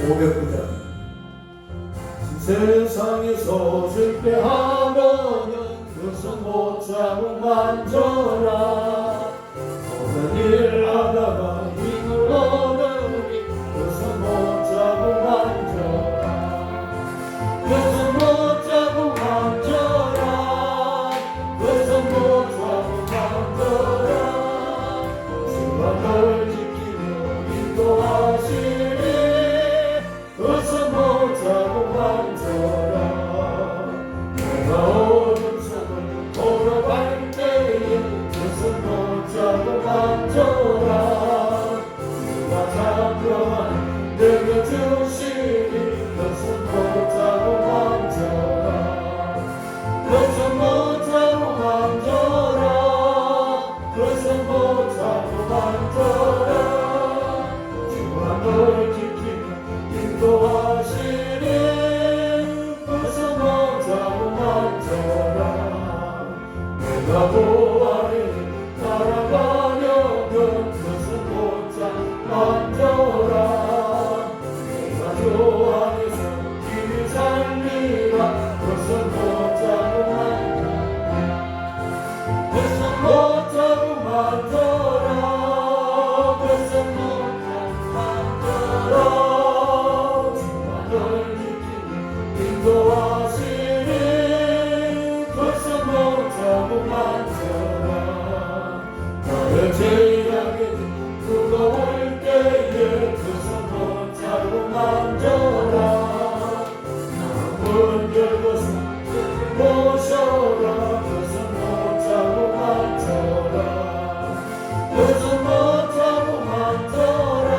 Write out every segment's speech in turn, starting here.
500구절. 세상에서 실패하면은 그 손 못잡고 만져라. 어떤 일 하다가 힘을 얻으니 그 손 못잡고 만져라. 그 손 못잡고 만져라. 그 손 못잡고 만져라. 주가 널 지키며 인도하시니 그 손 못잡고 만져라. 내가 오른손을 걸어갈 때에 그 손 못잡고 만져라. 누가 잠깐만 내게 주시니 그 손 못잡고 만져라. 그 손 못잡고 만져라. 그 손 못잡고 만져라. 주가 널 지키며 인도하시니 그 손 못잡고 만져라. 내가 보아를 따라가려면 그 손 못잡고 만져라. 내가 좋아해서 길을 살리라. 그 손 못잡고 만져라. 그 손 못잡고 만져라. 그 손 못잡고 만져라. 주가 널 지키며 인도하시니 그 손 못잡고 만져라. 나를 제약에 무거울 때에 그 손 못잡고 만져라. 문 열고서 모셔라. 그 손 못잡고 만져라. 그 손 못잡고 만져라.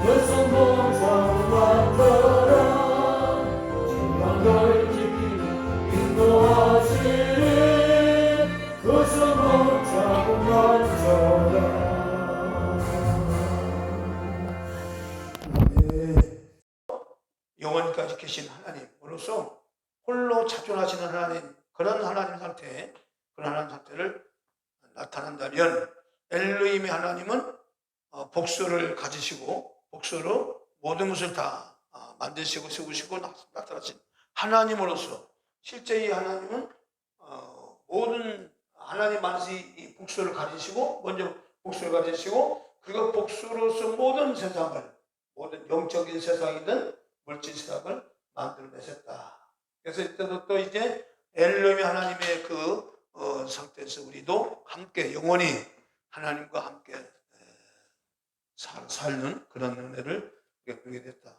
그 손 못잡고 만져라. 주가 널 지키며 인도하시니 그 손 못잡고 만져라. 영원까지 계신 하나님으로서 홀로 자존하시는 하나님, 그런 하나님 상태, 그런 하나님 상태를 나타난다면 엘로힘의 하나님은 복수를 가지시고 복수로 모든 것을 다 만드시고 세우시고 나타나신 하나님으로서 실제 이 하나님은 모든 하나님 만드신 이 복수를 가지시고 먼저 복수를 가지시고 그리고 복수로서 모든 세상을 모든 영적인 세상이든 물질 세상을 만들어내셨다. 그래서 이때도 또 이제 엘로힘 하나님의 그 상태에서 우리도 함께 영원히 하나님과 함께 살는 그런 은혜를 겪게 됐다.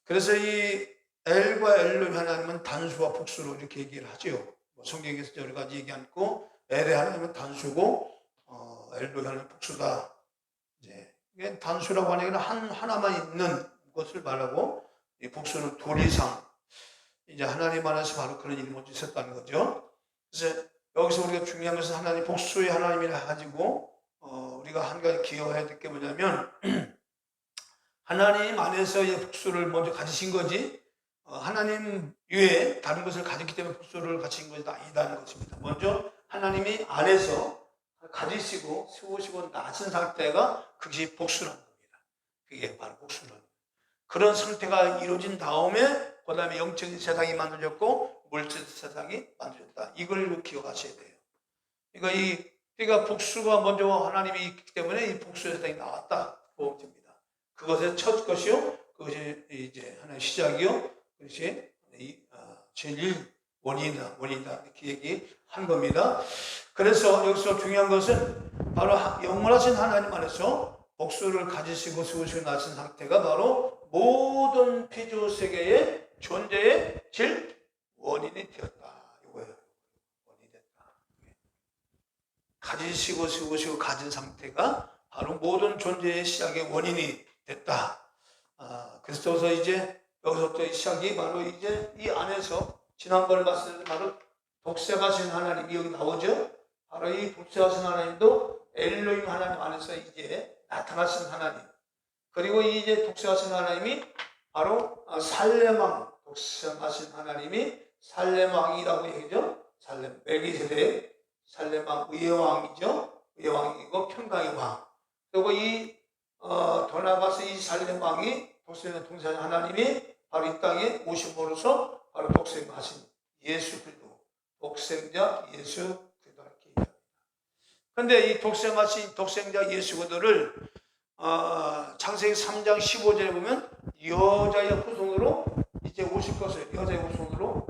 그래서 이 엘과 엘로힘 하나님은 단수와 복수로 이렇게 얘기를 하죠. 성경에서 여러 가지 얘기하고 엘의 하나님은 단수고 엘로힘 하나님은 복수다. 이제 이게 단수라고 하는 게 하나만 있는 것을 말하고 이 복수는 둘 이상 이제 하나님 안에서 바로 그런 일이 먼저 있었다는 거죠. 그래서 여기서 우리가 중요한 것은 하나님 복수의 하나님이라 가지고 우리가 한 가지 기억해야 될 게 뭐냐면 하나님 안에서의 복수를 먼저 가지신 거지 하나님 외에 다른 것을 가졌기 때문에 복수를 가지신 것이 아니다는 것입니다. 먼저 하나님이 안에서 가지시고 세우시고 나신 상태가 그것이 복수라는 겁니다. 그게 바로 복수라는 그런 상태가 이루어진 다음에 그 다음에 영적인 세상이 만들어졌고 물질 세상이 만들어졌다. 이걸 기억하셔야 돼요. 그러니까 복수가 먼저 하나님이 있기 때문에 이 복수의 세상이 나왔다. 그겁니다. 그것의 첫 것이요. 그것이 이제 하나의 시작이요. 그것이 제일 원인이다. 이렇게 얘기한 겁니다. 그래서 여기서 중요한 것은 바로 영원하신 하나님 안에서 복수를 가지시고 세우시고 나신 상태가 바로 모든 피조 세계의 존재의 질 원인이 되었다. 이거예요. 원인이 됐다. 가지시고 세우시고 가진 상태가 바로 모든 존재의 시작의 원인이 됐다. 그래서 이제 여기서부터 시작이 바로 이제 이 안에서 지난번에 봤을 때 바로 독생하신 하나님이 여기 나오죠. 바로 이 독생하신 하나님도 엘로힘 하나님 안에서 이제 나타나신 하나님. 그리고 이제 독생하신 하나님이 바로 살렘왕, 독생하신 하나님이 살렘왕이라고 얘기죠. 살렘 멜기세덱, 살렘왕 의왕이죠. 의왕이고 평강의 왕. 그리고 이 더 나아가서 이 살렘 왕이 독생자 동생 하나님이 바로 이 땅에 오심으로써 바로 독생하신 예수 그리스도, 독생자 예수 그리스도 이렇게 얘기합니다. 그런데 이 독생자 예수 그리스도를 창세기 3장 15절에 보면 여자의 후손으로 이제 오실 것을 여자의 후손으로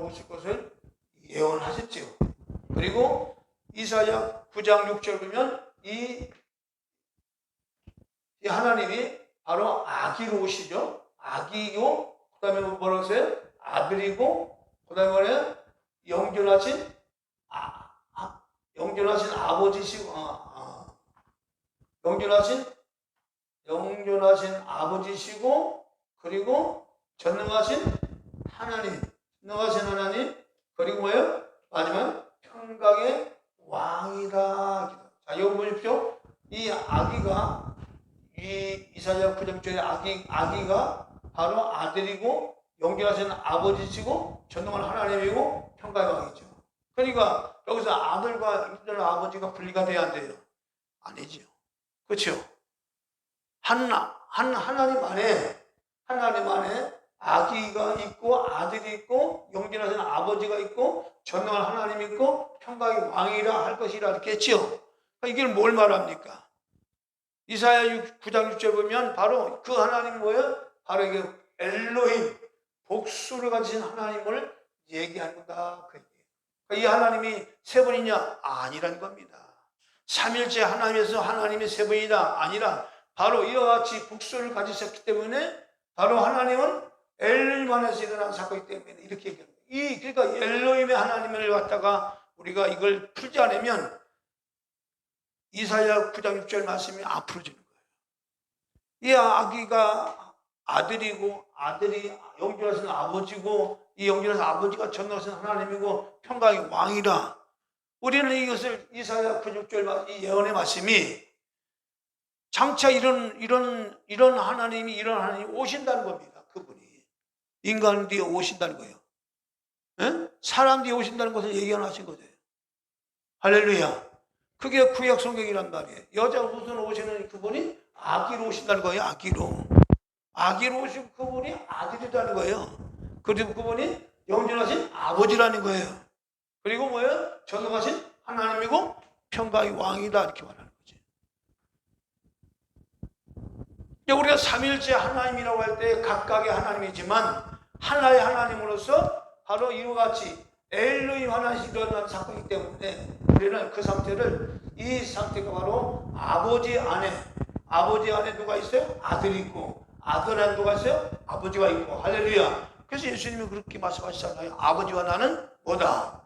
오실 것을 예언하셨지요. 그리고 이사야 9장 6절 보면 이 하나님이 바로 아기로 오시죠. 아기요. 그 다음에 뭐라고 했어요? 아들이고, 그 다음에 영존하신 아버지시고, 영존하신 아버지시고, 그리고 전능하신 하나님, 그리고 뭐예요? 마지막 평강의 왕이다. 자, 여기 보십시오. 이 아기가, 이 이사야 9장 6절에 아기가 바로 아들이고, 영존하신 아버지시고, 전능한 하나님이고, 평강의 왕이죠. 그러니까 여기서 아들과 아버지가 분리가 돼야 안 돼요? 아니죠. 그렇죠? 하나님 안에 아기가 있고, 아들이 있고, 영존하신 아버지가 있고, 전능한 하나님이 있고, 평강의 왕이라 할 것이라 이렇게 했죠. 이게 뭘 말합니까? 이사야 9장 6절 보면 바로 그 하나님 뭐예요? 바로 이게 엘로힘, 복수를 가지신 하나님을 얘기하는다. 그 얘기예요. 이 하나님이 세 분이냐? 아니라는 겁니다. 삼일째 하나님에서 하나님이 세 분이다. 아니라 바로 이와 같이 복수를 가지셨기 때문에 바로 하나님은 엘로힘 안에서 일어난 사건이기 때문에 이렇게 얘기합니다. 그러니까 엘로힘의 하나님을 갖다가 우리가 이걸 풀지 않으면 이사야 9장 6절 말씀이 안 풀어지는 거예요. 이 아기가 아들이고, 아들이 영존하신 아버지고, 이 영존하신 아버지가 전능하신 하나님이고, 평강의 왕이라. 우리는 이것을 이사야 9장 6절 이 예언의 말씀이 장차 이런 하나님이 오신다는 겁니다. 그분이 인간 뒤에 오신다는 거예요. 에? 사람 뒤에 오신다는 것을 예견하신 거죠. 할렐루야. 그게 구약 성경이란 말이에요. 여자 후손 오시는 그분이 아기로 오신다는 거예요. 아기로 오신 그분이 아들이라는 거예요. 그리고 그분이 영존하신 아버지라는 거예요. 그리고 뭐예요? 전능하신 하나님이고 평강의 왕이다 이렇게 말하는 거지. 우리가 삼일째 하나님이라고 할 때 각각의 하나님이지만 하나의 하나님으로서 바로 이와 같이 엘로힘 하나씩 일어난 사건이기 때문에 우리는 그 상태를, 이 상태가 바로 아버지 안에 누가 있어요? 아들이 있고, 아들 안에 누가 있어요? 아버지가 있고. 할렐루야. 그래서 예수님이 그렇게 말씀하시잖아요. 아버지와 나는 뭐다?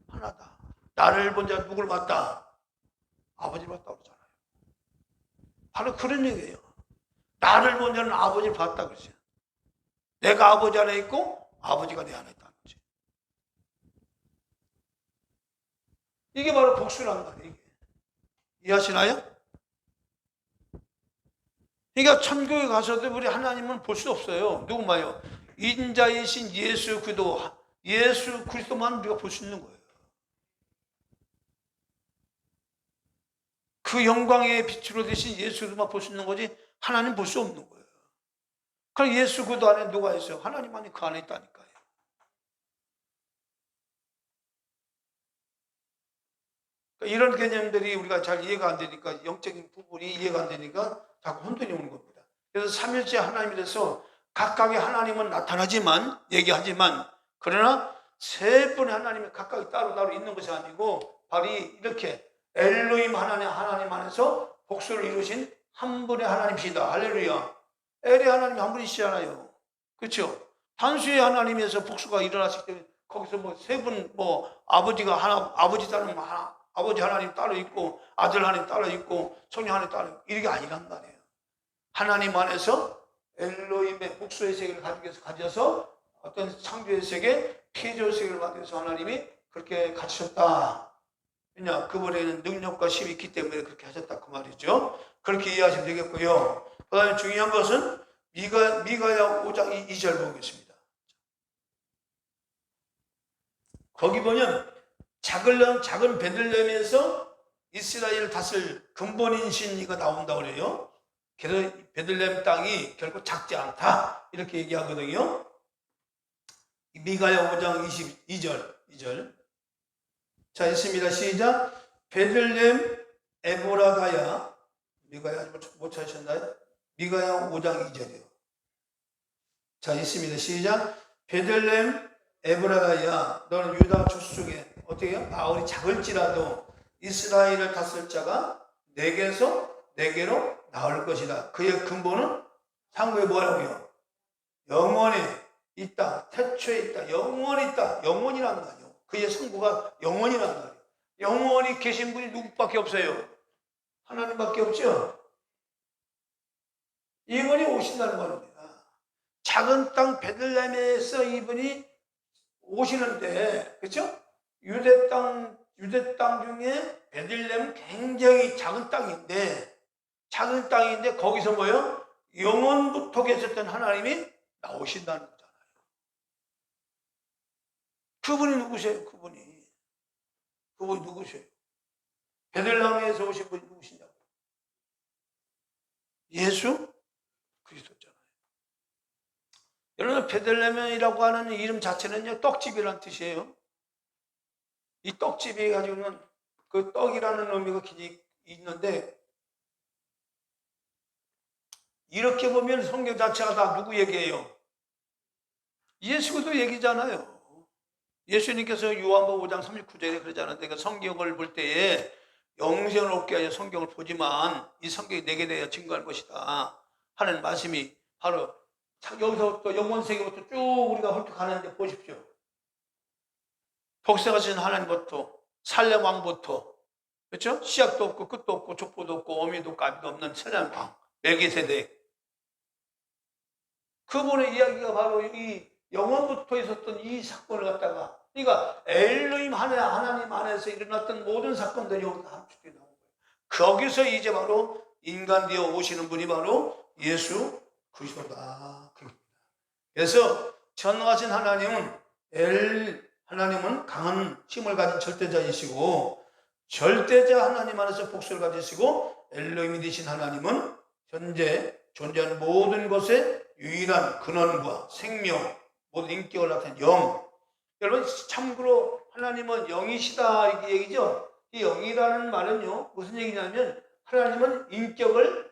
하나다. 나를 본 자 누굴 봤다? 아버지를 봤다고 그러잖아요. 바로 그런 얘기예요. 나를 본 자는 아버지를 봤다 그러죠. 내가 아버지 안에 있고 아버지가 내 안에 있다는 거지. 이게 바로 복수라는 거예요. 이해하시나요? 그러니까 천국에 가서도 우리 하나님은 볼 수 없어요. 누구만요? 인자이신 예수 그리스도만 우리가 볼 수 있는 거예요. 그 영광의 빛으로 되신 예수만 볼 수 있는 거지 하나님 볼 수 없는 거예요. 그럼 예수 그리스도 안에 누가 있어요? 하나님만이 그 안에 있다니까요. 그러니까 이런 개념들이 우리가 잘 이해가 안 되니까, 영적인 부분이 이해가 안 되니까 자꾸 혼돈이 오는 겁니다. 그래서 삼일째 하나님에 대해서 각각의 하나님은 나타나지만, 얘기하지만, 그러나 세 분의 하나님이 각각이 따로따로 있는 것이 아니고 바로 이렇게 엘로힘 하나님 안에서 복수를 이루신 한 분의 하나님이시다. 할렐루야. 엘의 하나님이 한 분이시잖아요. 그렇죠? 단수의 하나님에서 복수가 일어났기 때문에 거기서 뭐 세 분, 아버지가 하나, 아버지 하나님 따로 있고, 아들 하나님 따로 있고, 성령 하나님 따로 있고, 이게 아니란 말이에요. 하나님 안에서 엘로힘의 복수의 세계를 가져서 어떤 창조의 세계, 피조의 세계를 만들어서 하나님이 그렇게 가르쳤다. 왜냐? 그분에는 능력과 힘이 있기 때문에 그렇게 하셨다. 그 말이죠. 그렇게 이해하시면 되겠고요. 그 다음에 중요한 것은 미가야 5장 2절 보겠습니다. 거기 보면 작은 베들레헴에서 이스라엘을 다스릴 근본인신 이가 나온다고 그래요. 그래서 베들레헴 땅이 결코 작지 않다 이렇게 얘기하거든요. 미가야 5장 22절. 자, 있습니다. 시작. 베들레헴 에보라다야. 미가야 못 찾으셨나요? 미가야 5장 2절이요. 자, 있습니다. 시작. 베들레헴 에브라다야, 너는 유다 족속 중에 어떻게 해요? 마을이 작을지라도 이스라엘을 다스릴 자가 내게로 나올 것이다. 그의 근본은 상고에 뭐라고요? 영원히 있다. 태초에 있다. 영원히 있다. 영원이란 말이요. 그의 성부가 영원이란 말이에요. 영원히 계신 분이 누구밖에 없어요? 하나님밖에 없죠? 이분이 오신다는 말입니다. 작은 땅 베들레헴에서 이분이 오시는데, 그렇죠? 유대 땅 중에 베들레헴은 굉장히 작은 땅인데 거기서 뭐예요? 영원부터 계셨던 하나님이 나오신다는 거잖아요. 그분이 누구세요? 그분이 누구세요? 베들레헴에서 오신 분이 누구시냐고? 예수 그리스도잖아요. 여러분, 베들레헴이라고 하는 이름 자체는요, 떡집이라는 뜻이에요. 이 떡집이 가지고는 그 떡이라는 의미가 굉장히 있는데, 이렇게 보면 성경 자체가 다 누구 얘기예요? 예수 그리스도 얘기잖아요. 예수님께서 요한복음 5장 39절에 그러잖아요. 내가 성경을 볼 때에 영생을 얻게 하여 성경을 보지만 이 성경이 내게 대하여 증거할 것이다 하는 말씀이 바로 여기서부터 영원세계부터 쭉 우리가 훑어가는데 보십시오. 독생하신 하나님부터 살렘 왕부터, 그렇죠? 시작도 없고 끝도 없고 족보도 없고 어미도 없고 아비도 없는 살렘 왕 멜기세덱, 그분의 이야기가 바로 이 영원부터 있었던 이 사건을 갖다가, 그러니까 엘로힘 하나님 안에서 일어났던 모든 사건들이 여기다 함축되어 나온 거예요. 거기서 이제 바로 인간 되어 오시는 분이 바로 예수 그리스도다. 그래서 전능하신 하나님은 강한 힘을 가진 절대자이시고, 절대자 하나님 안에서 복수를 가지시고, 엘로힘이 되신 하나님은 현재 존재하는 모든 것의 유일한 근원과 생명, 모든 인격을 나타낸 영. 여러분, 참고로 하나님은 영이시다 이게 얘기죠. 이 영이라는 말은요, 무슨 얘기냐면 하나님은 인격을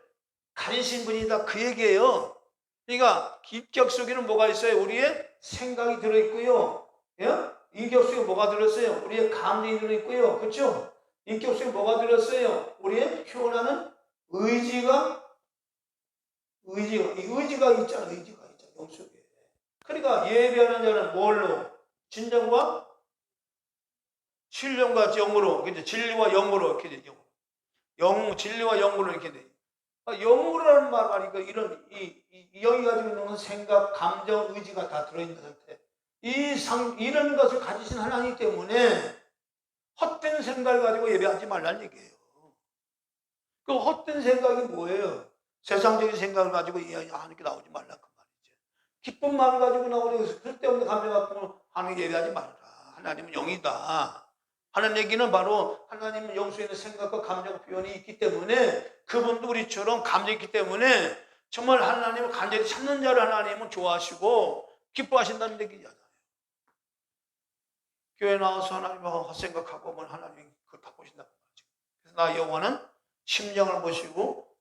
가지신 분이다 그 얘기예요. 그러니까 인격 속에는 뭐가 있어요? 우리의 생각이 들어있고요. 예? 인격 속에 뭐가 들었어요? 우리의 감정이 들어있고요. 그렇죠? 인격 속에 뭐가 들었어요? 우리의 표현하는 의지가 있잖아. 영 속에. 그러니까 예배하는 자는 뭘로? 진정과 신령과 영으로, 진리와 영으로 이렇게 되죠. 진리와 영으로 이렇게 돼. 영으로라는 말이니까 이런 영이 가지고 있는 생각, 감정, 의지가 다 들어있는 상태. 이런 것을 가지신 하나님 때문에 헛된 생각을 가지고 예배하지 말라는 얘기예요. 그 헛된 생각이 뭐예요? 세상적인 생각을 가지고 이렇게 나오지 말라 그 말이죠. 기쁜 마음을 가지고 나오려고 해서 쓸데없는 감정 갖고 하는 예배하지 말라. 하나님은 영이다 하는 얘기는 바로 하나님은 영 속에 있는 생각과 감정 표현이 있기 때문에, 그분도 우리처럼 감정이 있기 때문에 정말 하나님을 간절히 찾는 자를 하나님은 좋아하시고 기뻐하신다는 얘기잖아요. 교회 나와서 하나님하고 헛생각하고 보면 하나님이 그걸 다 보신다는 거죠. 그래서 나 여호와는 심령을 보시고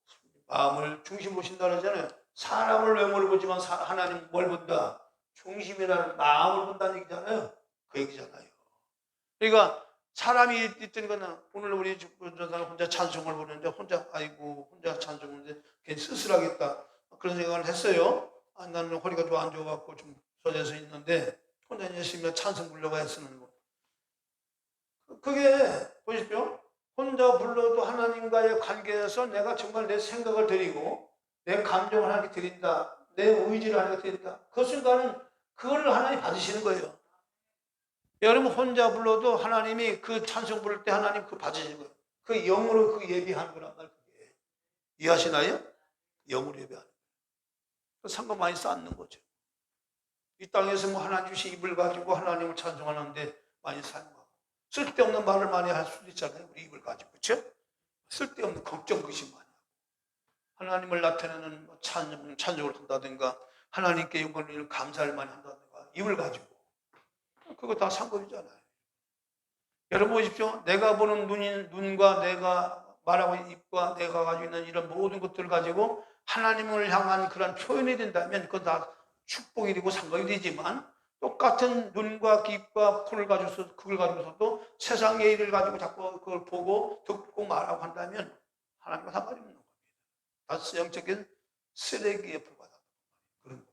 마음을 중심 보신다 그러잖아요. 사람을 외모를 보지만 하나님 뭘 본다? 중심이라는 마음을 본다는 얘기잖아요. 그 얘기잖아요. 그러니까 사람이 있더니까 오늘 우리 혼자 찬송을 부르는데 혼자 찬송하는데 괜히 쓸쓸하겠다 그런 생각을 했어요. 나는 허리가 좀 안 좋아갖고 좀 소재서 있는데 혼자 열심히 찬송 부르려고 했었는 거. 그게 보십시오. 혼자 불러도 하나님과의 관계에서 내가 정말 내 생각을 드리고 내 감정을 하나님께 드린다, 내 의지를 하나님께 드린다, 그 순간은 그걸 하나님 받으시는 거예요. 여러분 혼자 불러도 하나님이 그 찬송 부를 때 하나님 그거 받으시는 거예요. 그 영으로 그 예비하는 거란 말. 그게 이해하시나요? 영으로 예배하는 거예요. 상관 많이 쌓는 거죠. 이 땅에서 뭐 하나님 주신 입을 가지고 하나님을 찬송하는데 많이 사용하고, 쓸데없는 말을 많이 할 수도 있잖아요. 우리 입을 가지고. 그렇죠? 쓸데없는 걱정 의심 많이 하고. 하나님을 나타내는 찬송을 한다든가 하나님께 영광을 감사를 많이 한다든가 입을 가지고. 그거 다 상급이잖아요. 여러분 보십시오. 내가 보는 눈과 내가 말하고 입과 내가 가지고 있는 이런 모든 것들을 가지고 하나님을 향한 그런 표현이 된다면 그건 다 축복이 되고 상급이 되지만 똑같은 눈과 입과 코를 가지고서 그걸 가지고서도 세상의 일을 가지고 자꾸 그걸 보고 듣고 말하고 한다면 하나님과 상관이 없는 겁니다. 다 영적인 쓰레기에 불과하다. 그런 것들.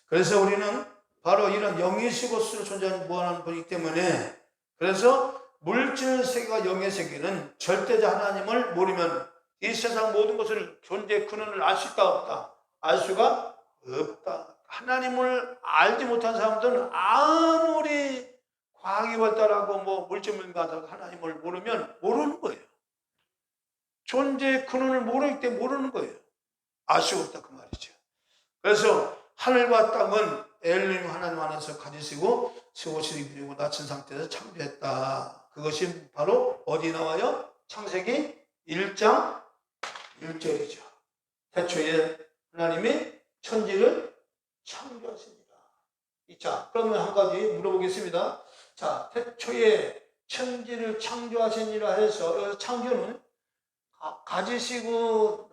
그래서 우리는 바로 이런 영이시고 스스로 존재하는 무한한 분이기 때문에 그래서 물질 세계와 영의 세계는 절대자 하나님을 모르면 이 세상 모든 것을 존재 근원을 알 수 있다 없다? 알 수가 없다. 하나님을 알지 못한 사람들은 아무리 과학이 발달하고 뭐 물질문과도 하나님을 모르면 모르는 거예요. 존재의 근원을 모르기 때문에 모르는 거예요. 알 수가 없다 그 말이죠. 그래서 하늘과 땅은 엘림 하나님 안에서 가지시고 세우시기 그리고 낮춘 상태에서 창조했다. 그것이 바로 어디 나와요? 창세기 1장 1절이죠. 태초에 하나님이 천지를 창조하십니다. 자, 그러면 한 가지 물어보겠습니다. 자, 태초에 천지를 창조하시니라 해서 여기서 창조는 가지시고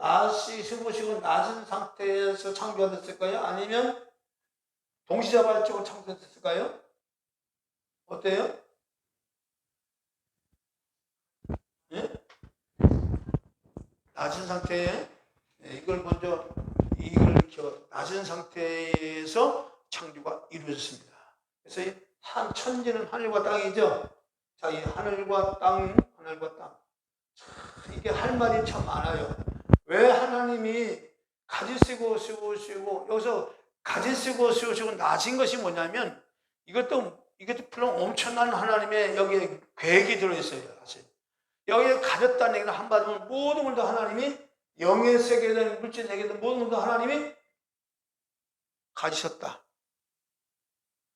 세우시고 낮은 상태에서 창조하셨을까요? 아니면 동시자발적으로 창조했을까요? 어때요? 예? 낮은 상태에 이걸 먼저 낮은 상태에서 창조가 이루어졌습니다. 그래서 한 천지는 하늘과 땅이죠. 자, 이 하늘과 땅. 이게 할 말이 참 많아요. 왜 하나님이 가지시고 세우시고 여기서 가지시고 세우시고 낮은 것이 뭐냐면 이것도 물론 엄청난 하나님의 여기에 계획이 들어있어요. 사실 여기에 가졌다는 얘기는 한마디로 모든 걸 다 하나님이 영의 세계든 물질 세계든 모든 걸 다 하나님이 가지셨다.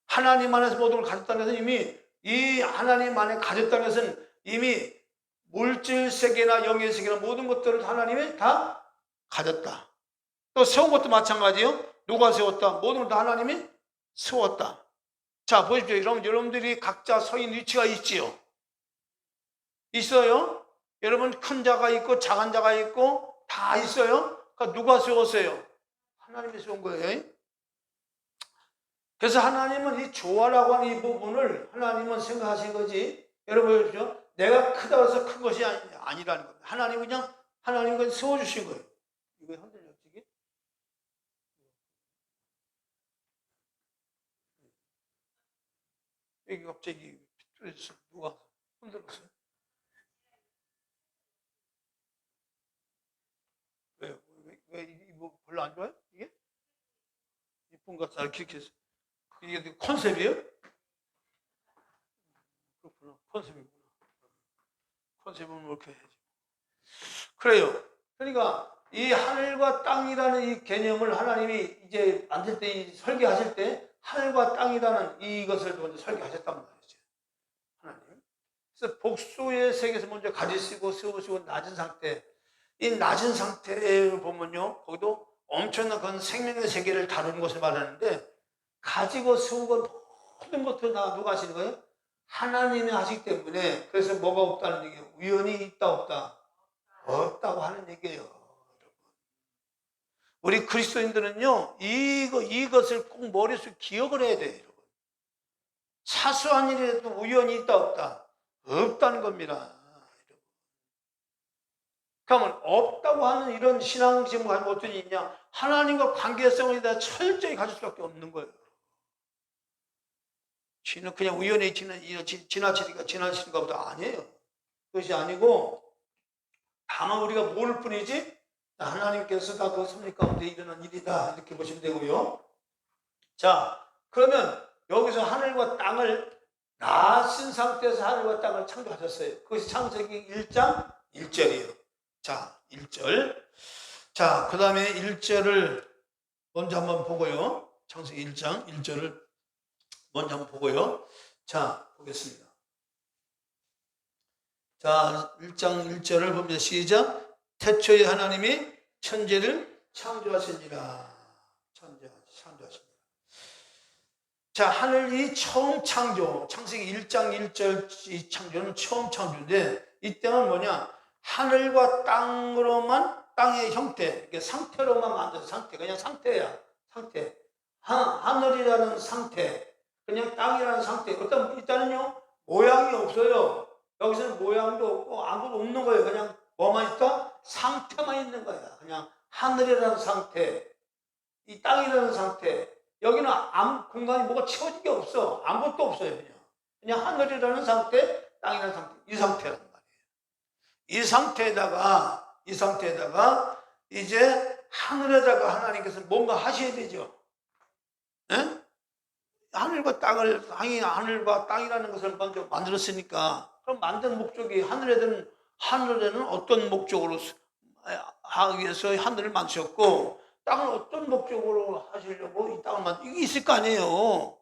하나님 안에서 모든 걸 가졌다는 것은 이미 이 하나님 안에 가졌다는 것은 이미 물질 세계나 영의 세계나 모든 것들을 하나님이 다 가졌다. 또 세운 것도 마찬가지요. 누가 세웠다? 모든 걸 다 하나님이 세웠다. 자, 보십시오. 여러분들이 각자 서 있는 위치가 있지요. 있어요? 여러분 큰 자가 있고 작은 자가 있고 다 있어요. 그러니까 누가 세웠어요? 하나님이 세운 거예요. 그래서 하나님은 이 조화라고 하는 이 부분을 하나님은 생각하신 거지. 여러분 보십시오. 내가 크다고 해서 큰 것이 아니라는 겁니다. 하나님은 그냥 세워주신 거예요. 이거 흔들려, 이게? 여기 갑자기 삐뚤어졌어. 누가 흔들었어요? 왜요? 뭐 별로 안 좋아요? 이게? 이쁜 것 같아. 이렇게 해서. 이게 컨셉이에요? 그렇구나. 컨셉이구나. 컨셉은 이렇게 해야지. 그래요. 그러니까 이 하늘과 땅이라는 이 개념을 하나님이 이제 만들 때, 설계하실 때 하늘과 땅이라는 이것을 먼저 설계하셨단 말이죠. 하나님. 그래서 복수의 세계에서 먼저 가지시고 세우시고 낮은 상태. 이 낮은 상태를 보면요. 거기도 엄청난 그런 생명의 세계를 다루는 것을 말하는데 가지고 세우고 모든 것들 다 누가 하시는 거예요? 하나님이 하시기 때문에. 그래서 뭐가 없다는 얘기예요? 우연이 있다 없다? 없다고 하는 얘기예요. 우리 그리스도인들은요 이것을 꼭 머릿속에 기억을 해야 돼요. 여러분. 사소한 일에도 우연이 있다 없다? 없다는 겁니다. 그러면 없다고 하는 이런 신앙심을 가지고 어떤 일이 있냐? 하나님과 관계성에 대해 철저히 가질 수밖에 없는 거예요. 그냥 우연히 지나치니까 보다 아니에요. 그것이 아니고 다만 우리가 모를 뿐이지 하나님께서 다 그 섭리 가운데 일어난 일이다 이렇게 보시면 되고요. 자, 그러면 여기서 하늘과 땅을 낮은 상태에서 하늘과 땅을 창조하셨어요. 그것이 창세기 1장 1절이에요. 자, 1절. 자, 그 다음에 1절을 먼저 한번 보고요. 창세기 1장 1절을 먼저 한번 보고요. 자, 보겠습니다. 자, 1장 1절을 봅니다. 시작. 태초에 하나님이 천지를 창조하시니라. 창조하시니라. 자, 하늘이 처음 창조, 창세기 1장 1절 이 창조는 처음 창조인데, 이때는 뭐냐? 하늘과 땅으로만, 땅의 형태, 상태로만 만든 상태, 그냥 상태야, 상태. 하늘이라는 상태, 그냥 땅이라는 상태. 일단은요, 모양이 없어요. 여기서는 모양도 없고 아무것도 없는 거예요. 그냥 뭐만 있다? 상태만 있는 거야. 그냥 하늘이라는 상태, 이 땅이라는 상태. 여기는 아무 공간이 뭐가 채워진 게 없어. 아무것도 없어요. 그냥 하늘이라는 상태, 땅이라는 상태. 이 상태란 말이에요. 이 상태에다가 이제 하늘에다가 하나님께서 뭔가 하셔야 되죠. 에? 하늘과 땅이라는 것을 먼저 만들었으니까, 그럼 만든 목적이 하늘에는 어떤 목적으로 하기 위해서 하늘을 만드셨고, 땅은 어떤 목적으로 하시려고 이 땅을 이게 있을 거 아니에요.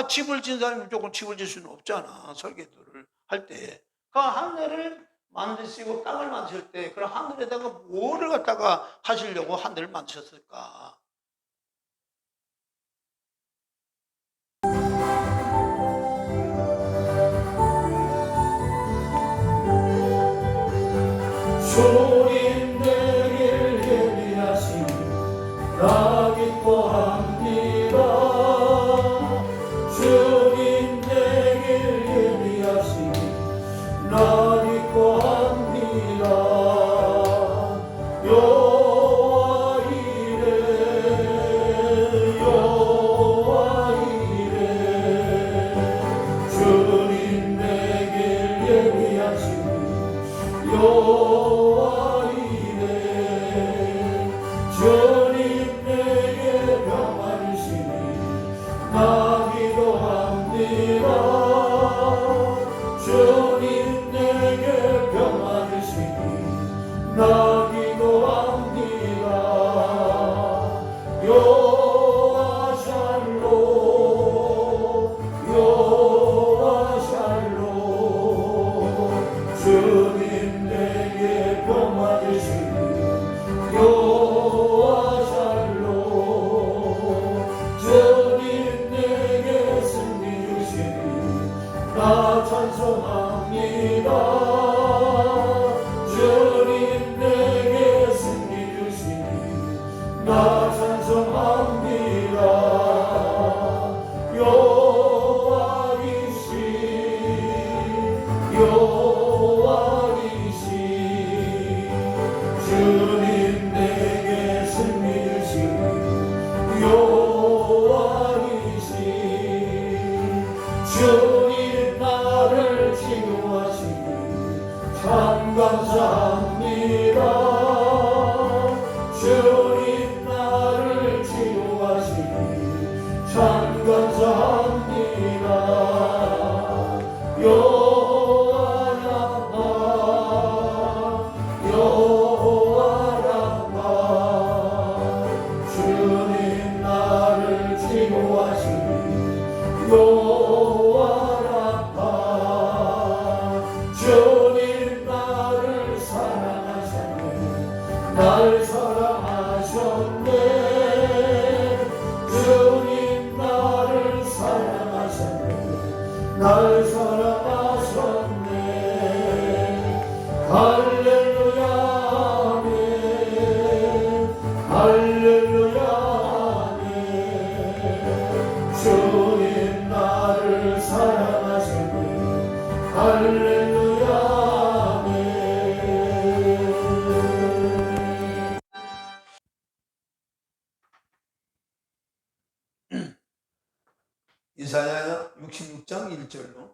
집을 진 사람이 무조건 집을 질 수는 없잖아. 설계도를 할 때. 그 하늘을 만드시고 땅을 만드실 때, 그럼 하늘에다가 뭐를 갖다가 하시려고 하늘을 만드셨을까? 주님 내길 예비하신 나 기뻐합니다. 주님 내길 예비하신 나 기뻐합니다. 여호와 이레 주님 내길 예비하신 여호와 이레 주님 내게 평안을 주시니 나 기도합니다. 주님 내게 평안을 주시니 나 기도합니다. 여호와 샬롬 여호와 샬롬 주님 내게 평화 주시니 여호와 샬롬 주님 내게 승리 주시니 나 찬송합니다. 주님 내게 승리 주시니 나 찬송합니다. 여호와이시 주님 내게 승리 주시니 여호와이시 주님 나를 치유하시니 참 감사합니다. 주님 나를 치유하시니 참 감사합니다. 여호와 라파 여호와 라파 주님 나를 치유하시니 여호와 라파 주님 나를 사랑하셨네. 날 사랑하셨네. 주님 나를 사랑하셨네. 날 사랑하셨네. 할렐루야 아멘. 할렐루야 아멘. 주님 나를 사랑하셨네. 할렐루야 아멘. 이사야 66장 1절로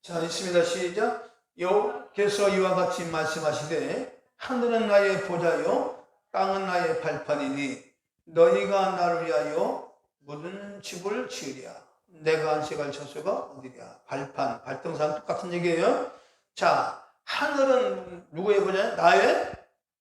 자, 있습니다. 시작. 여호와께서 이와 같이 말씀하시되 하늘은 나의 보좌요 땅은 나의 발판이니 너희가 나를 위하여 모든 집을 지으랴. 내가 안식할 처소가 어디냐? 발판, 발등상 똑같은 얘기예요. 자, 하늘은 누구의 보좌냐? 나의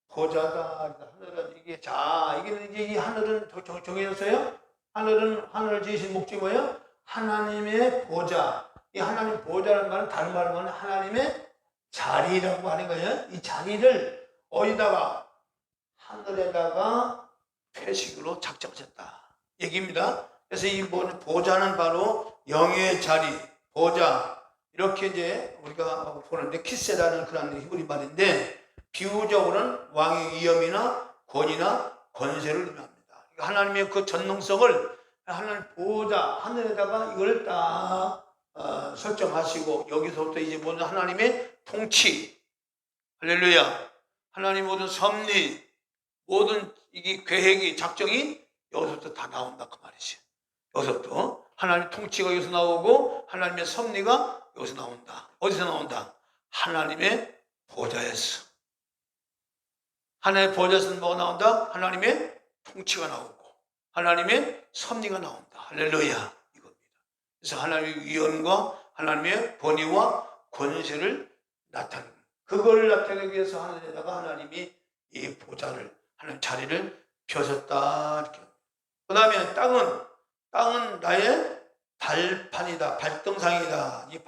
보좌다. 하늘은 이게, 자, 이게 이제 이 하늘은 정해졌어요. 하늘을 지으신 목적이 뭐예요? 하나님의 보좌. 이 하나님 보좌라는 말은 다른 말로 하면 하나님의 자리라고 하는 거예요. 이 자리를 어디다가? 하늘에다가 표식으로 작정하셨다 얘기입니다. 그래서 이 보좌는 바로 영의 자리, 보좌, 이렇게 이제 우리가 보는데 키세라는 그런 히브리 말인데, 비유적으로는 왕의 위엄이나 권위나 권세를 의미합니다. 하나님의 그 전능성을 하나님 보좌 하늘에다가 이걸 딱 설정하시고, 여기서부터 이제 모든 하나님의 통치, 할렐루야, 하나님 모든 섭리, 모든 이게 계획이, 작정이 여기서부터 다 나온다 그 말이지. 여기서부터 하나님 통치가 여기서 나오고 하나님의 섭리가 여기서 나온다. 어디서 나온다? 하나님의 보좌에서. 하나님의 보좌에서는 뭐가 나온다? 하나님의 통치가 나오고 하나님의 섭리가 나온다. 할렐루야, 이겁니다. 그래서 하나님의 위엄과 하나님의 권위와 권세를 나타내는, 그거를 나타내기 위해서 하늘에다가 하나님이 이 보좌를, 하나님 자리를 펴셨다 이렇게. 그 다음에 땅은 나의 발판이다, 발등상이다. 이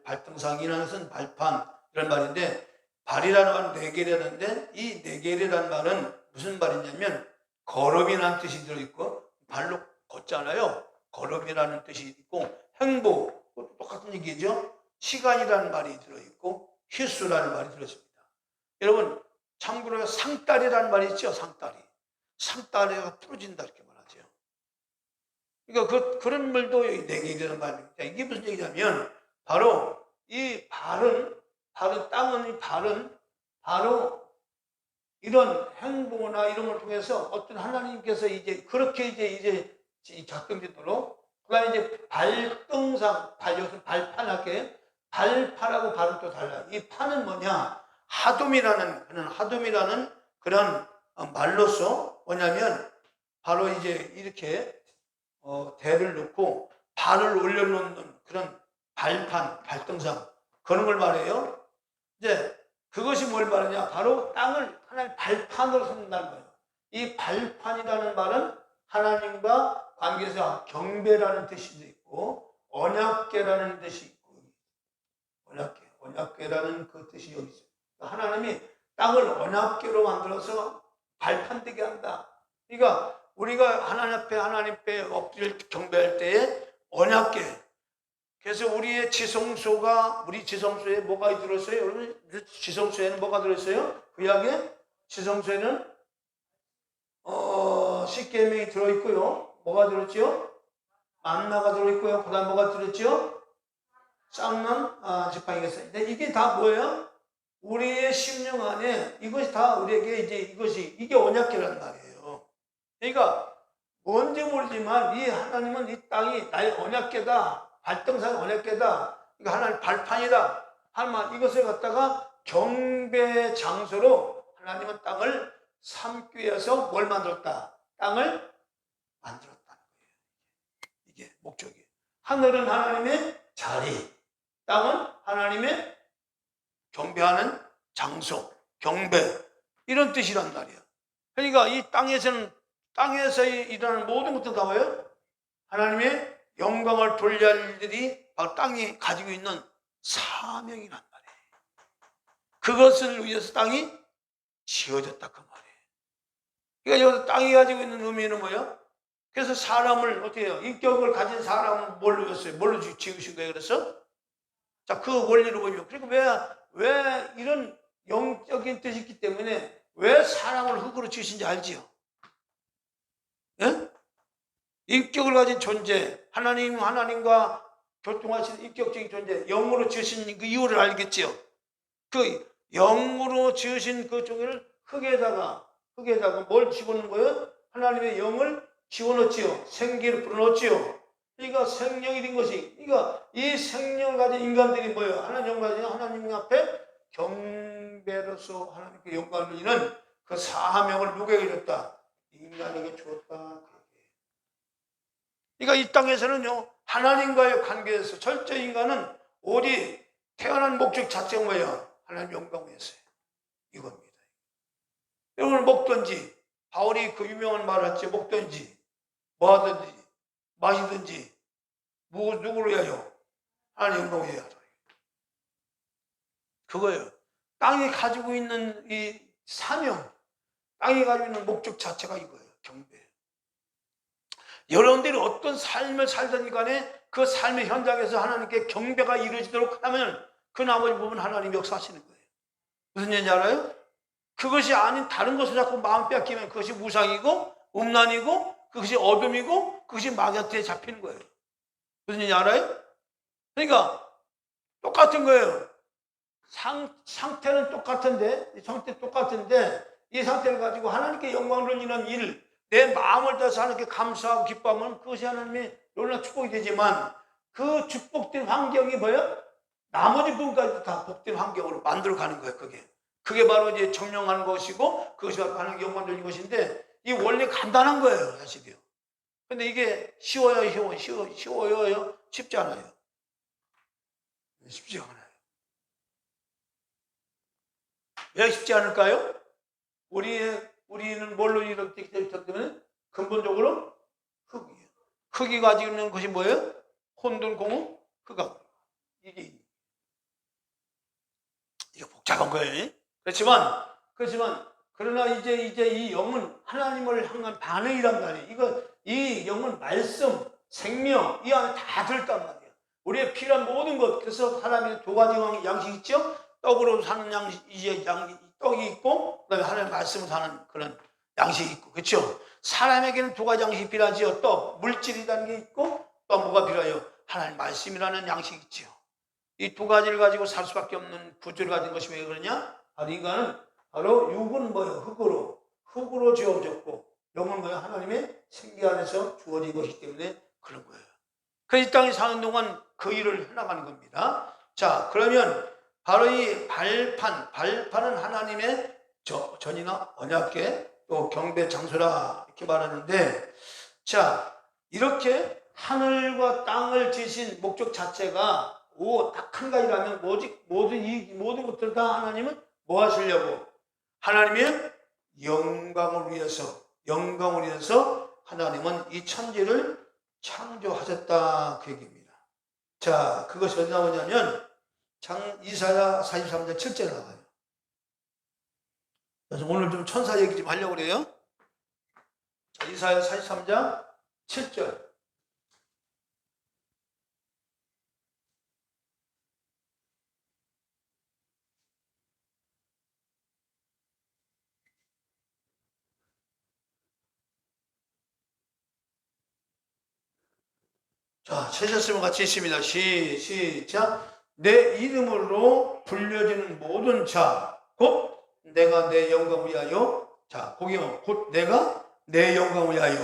발등상이라는 것은 발판, 이런 말인데, 발이라는 말은 네겔이라는데, 이 네겔이라는 말은 무슨 말이냐면 걸음이라는 뜻이 들어있고, 발로 걷잖아요. 걸음이라는 뜻이 있고, 행복, 똑같은 얘기죠. 시간이라는 말이 들어있고, 휘수라는 말이 들어있습니다. 여러분, 참고로 상다리라는 말이 있죠. 상다리가 부러진다 이렇게 말하죠. 그러니까 그런 말도 네겔이라는 말입니다. 이게 무슨 얘기냐면, 바로 이 땅은, 이 발은 바로 이런 행보나 이런 걸 통해서 어떤 하나님께서 이제 그렇게 이제 작동되도록, 그 다음에 이제 발등상, 여기서 발판하게, 발판하고 발은 또 달라요. 이 판은 뭐냐? 하돔이라는 그런 말로서 뭐냐면, 바로 이제 이렇게 대를 놓고 발을 올려놓는 그런 발판, 발등상, 그런 걸 말해요. 이제 그것이 뭘 말하냐? 바로 땅을 하나님 발판으로 삼는다는 거예요. 이 발판이라는 말은 하나님과 관계에서 경배라는 뜻이 있고, 언약궤라는 뜻이 있고, 언약궤라는 그 뜻이 여기 있어요. 하나님이 땅을 언약궤로 만들어서 발판되게 한다. 그러니까 우리가 하나님 앞에 엎드려 경배할 때에 언약궤, 그래서 우리 지성소에 뭐가 들었어요? 여러분, 지성소에는 뭐가 들었어요? 구약의 지성소에는 십계명이 들어있고요. 뭐가 들었죠? 만나가 들어있고요. 그 다음 뭐가 들었죠? 쌍난 지팡이겠어요. 근데 이게 다 뭐예요? 우리의 심령 안에 이것이 다 우리에게 이게 언약궤란 말이에요. 그러니까 뭔지 모르지만 이 하나님은 이 땅이 나의 언약궤다, 발등상 언약궤다, 이거 하나님 발판이다 하면, 이것을 갖다가 경배 장소로 하나님은 땅을 삼기 위해서 뭘 만들었다? 땅을 만들었다는 거예요. 이게 목적이에요. 하늘은 하나님의 자리, 땅은 하나님의 경배하는 장소, 경배, 이런 뜻이란 말이에요. 그러니까 이 땅에서 일어나는 모든 것도 나와요. 하나님의 영광을 돌려할 일들이 바로 땅이 가지고 있는 사명이란 말이에요. 그것을 위해서 땅이 지어졌다 그 말이에요. 그러니까 여기서 땅이 가지고 있는 의미는 뭐예요? 그래서 사람을 어떻게 해요? 인격을 가진 사람을 뭘로 했어요? 뭘로 지으신 거예요? 그래서 자, 그 원리로 보면, 그리고 왜 이런 영적인 뜻이 있기 때문에 왜 사람을 흙으로 지으신지 알지요? 예? 인격을 가진 존재, 하나님과 교통하신 인격적인 존재, 영으로 지으신 그 이유를 알겠지요? 그 영으로 지으신 그 종이를 흙에다가 뭘 집어넣는 거예요? 하나님의 영을 집어넣지요. 생기를 불어넣지요. 그러니까 생명이 된 것이, 그러니까 이 생명을 가진 인간들이 뭐예요? 하나님 앞에 경배로서 하나님께 영광을 돌리는 그 사명을 누구에게 줬다? 인간에게 주었다. 그러니까 이 땅에서는요, 하나님과의 관계에서 철저히 인간은 오직 태어난 목적 자체가 뭐예요? 하나님 영광을 위해서요. 이겁니다. 여러분 먹든지, 바울이 그 유명한 말을 했지, 먹든지 뭐 하든지 마시든지 누구를 위하여? 하나님 영광을 위하여. 그거예요. 땅이 가지고 있는 이 사명, 땅이 가지고 있는 목적 자체가 이거예요. 경배. 여러분들이 어떤 삶을 살든 간에 그 삶의 현장에서 하나님께 경배가 이루어지도록 하면 그 나머지 부분 하나님 역사하시는 거예요. 무슨 얘기인지 알아요? 그것이 아닌 다른 것을 자꾸 마음 뺏기면 그것이 무상이고 음란이고 그것이 어둠이고 그것이 마귀한테 잡히는 거예요. 무슨 얘기인지 알아요? 그러니까 똑같은 거예요. 상태는 똑같은데, 이 상태를 가지고 하나님께 영광을 드리는 일, 내 마음을 다해서 하나님께 감사하고 기뻐하면 그것이 하나님의 놀라운 축복이 되지만 그 축복된 환경이 뭐예요? 나머지 부분까지 다 복된 환경으로 만들어가는 거예요. 그게 바로 이제 정령하는 것이고 그것이 바로 하나님께 영광 드리는 것인데 이 원래 간단한 거예요. 사실이요. 근데 이게 쉬워요? 쉽지 않아요. 쉽지 않아요. 왜 쉽지 않을까요? 우리는 뭘로 이렇게 되기 때문에 근본적으로 흙이에요. 흙이 가지고 있는 것이 뭐예요? 혼돈, 공허, 흑암. 이게 복잡한 거예요. 그렇지만 그러나 이제 이 영은 하나님을 향한 반응이란 말이에요. 이 영은 말씀, 생명 이 안에 다 들었단 말이에요. 우리의 필요한 모든 것. 그래서 사람이 두 가지 양식 있죠. 떡으로 사는 떡이 있고 그다음에 하나님의 말씀으로 사는 그런 양식이 있고, 그렇죠? 사람에게는 두 가지 양식이 필요하지요. 떡, 물질이라는 게 있고 또 뭐가 필요해요? 하나님 말씀이라는 양식이 있죠. 이 두 가지를 가지고 살 수밖에 없는 구조를 가진 것이 왜 그러냐? 바로 인간은 바로 육은 뭐예요? 흙으로 지어졌고 영은 뭐예요? 하나님의 생기 안에서 주어진 것이기 때문에 그런 거예요. 그래서 이 땅에 사는 동안 그 일을 해나가는 겁니다. 자, 그러면 바로 이 발판은 하나님의 전이나 언약궤 또 경배 장소라 이렇게 말하는데, 자, 이렇게 하늘과 땅을 지으신 목적 자체가 딱 한 가지라면 모든 것들 다 하나님은 뭐 하시려고? 하나님의 영광을 위해서 하나님은 이 천지를 창조하셨다 그 얘기입니다. 자, 그것이 어디 나오냐면 이사야 43장 7절에 나와요. 그래서 오늘 좀 천사 얘기 좀 하려고 그래요. 자, 이사야 43장 7절. 자, 찾았으면 같이 있습니다. 시작. 내 이름으로 불려지는 모든 자, 곧 내가 내 영광을 위하여, 자, 거기요, 곧 내가 내 영광을 위하여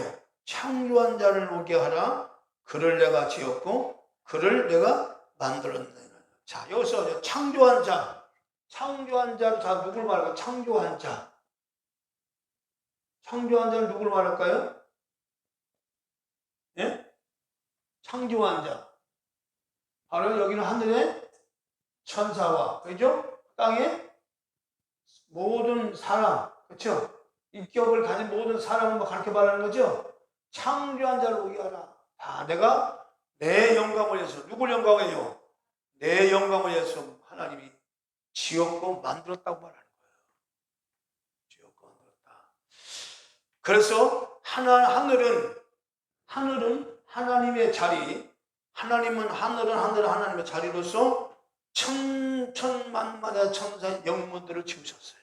창조한 자를 오게 하라. 그를 내가 지었고 그를 내가 만들었느니라. 자, 여기서 창조한 자로 다 누굴 말할까요? 창조한 자를 누굴 말할까요? 예? 창조한 자. 바로 여기는 하늘의 천사와, 그죠? 땅의 모든 사람, 그렇죠? 인격을 가진 모든 사람을 그렇게 말하는 거죠? 창조한 자를 오게 하라. 내가 내 영광을 위해서, 누굴 영광을 위해서? 내 영광을 위해서 하나님이 지었고 만들었다고 말하는 거예요. 지었고 만들었다. 그래서 하늘은 하나님의 자리, 하늘은 하나님의 자리로서 천만마다 천사 영문들을 지으셨어요.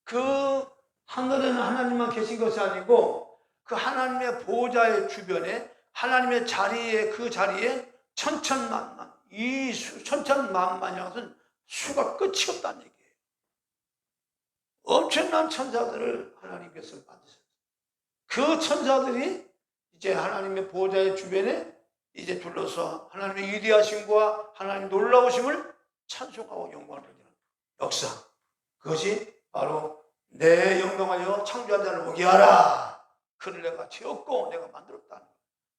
그 하늘에는 하나님만 계신 것이 아니고 그 하나님의 보좌의 주변에 하나님의 자리에, 그 자리에 천천만만, 이 천천만만이라는 것은 수가 끝이 없다는 얘기예요. 엄청난 천사들을 하나님께서 만드셨어요. 그 천사들이 이제 하나님의 보좌의 주변에 이제 둘러서 하나님의 위대하심과 하나님의 놀라우심을 찬송하고 영광을 드리는 역사. 그것이 바로 내 영광하여 창조한 자를 오게 하라. 그를 내가 지었고 내가 만들었다.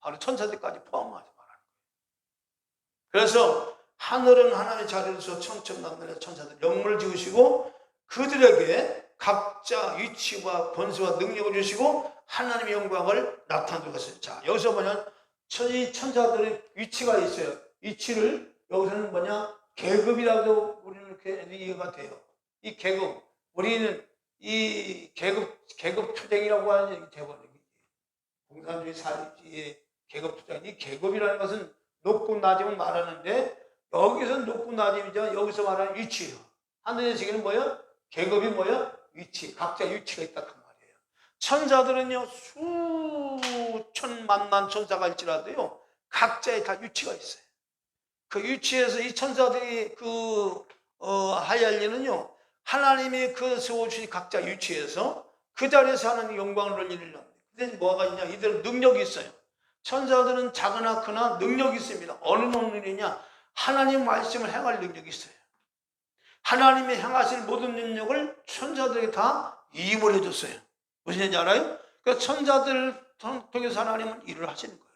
바로 천사들까지 포함하지 말라는 거예요. 그래서 하늘은 하나님의 자리로서 천천만만의 천사들 영문을 지으시고 그들에게 각자 위치와 권세와 능력을 주시고 하나님의 영광을 나타내는 것을. 자, 여기서 뭐냐, 이 천사들의 위치가 있어요. 위치를 여기서는 뭐냐, 계급이라도 우리는 이렇게 이해가 돼요. 이 계급, 우리는 이 계급 투쟁이라고 하는 대본이 공산주의 사회주의의 계급 투쟁. 이 계급이라는 것은 높고 낮음을 말하는데 여기서 높고 낮음이죠. 여기서 말하는 위치예요. 하늘의 세계는 뭐예요? 계급이 뭐예요? 위치. 각자 위치가 있다 그 말이에요. 천사들은요, 수천만만 천사가 있지라도요, 각자의 다 위치가 있어요. 그 위치에서 이 천사들이 하야할 일은요, 하나님이 그 세워주신 각자 위치에서 그 자리에서 하나님 영광을 올리려고 합니다. 근데 뭐가 있냐? 이들은 능력이 있어요. 천사들은 작으나 크나 능력이 있습니다. 어느 능력이냐? 하나님 말씀을 행할 능력이 있어요. 하나님이 행하실 모든 능력을 천사들에게 다 이임을 해줬어요. 무슨 얘기인지 알아요? 그러니까 천사들을 통해서 하나님은 일을 하시는 거예요.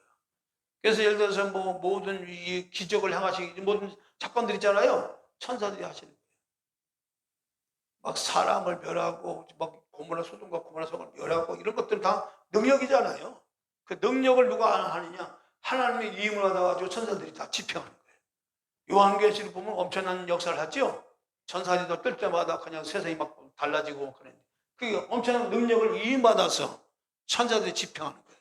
그래서 예를 들어서 뭐 모든 이 기적을 행하시기 모든 사건들 있잖아요. 천사들이 하시는 거예요. 막 사람을 멸하고 막 고모라 소돔과 고모라 성을 멸하고 이런 것들은 다 능력이잖아요. 그 능력을 누가 하느냐? 하나님의 이임을 받아가지고 천사들이 다 집행하는 거예요. 요한계시를 보면 엄청난 역사를 하죠. 천사들도 뜰 때마다 그냥 세상이 막 달라지고 그런 그 엄청난 능력을 이임받아서 천사들이 집행하는 거예요.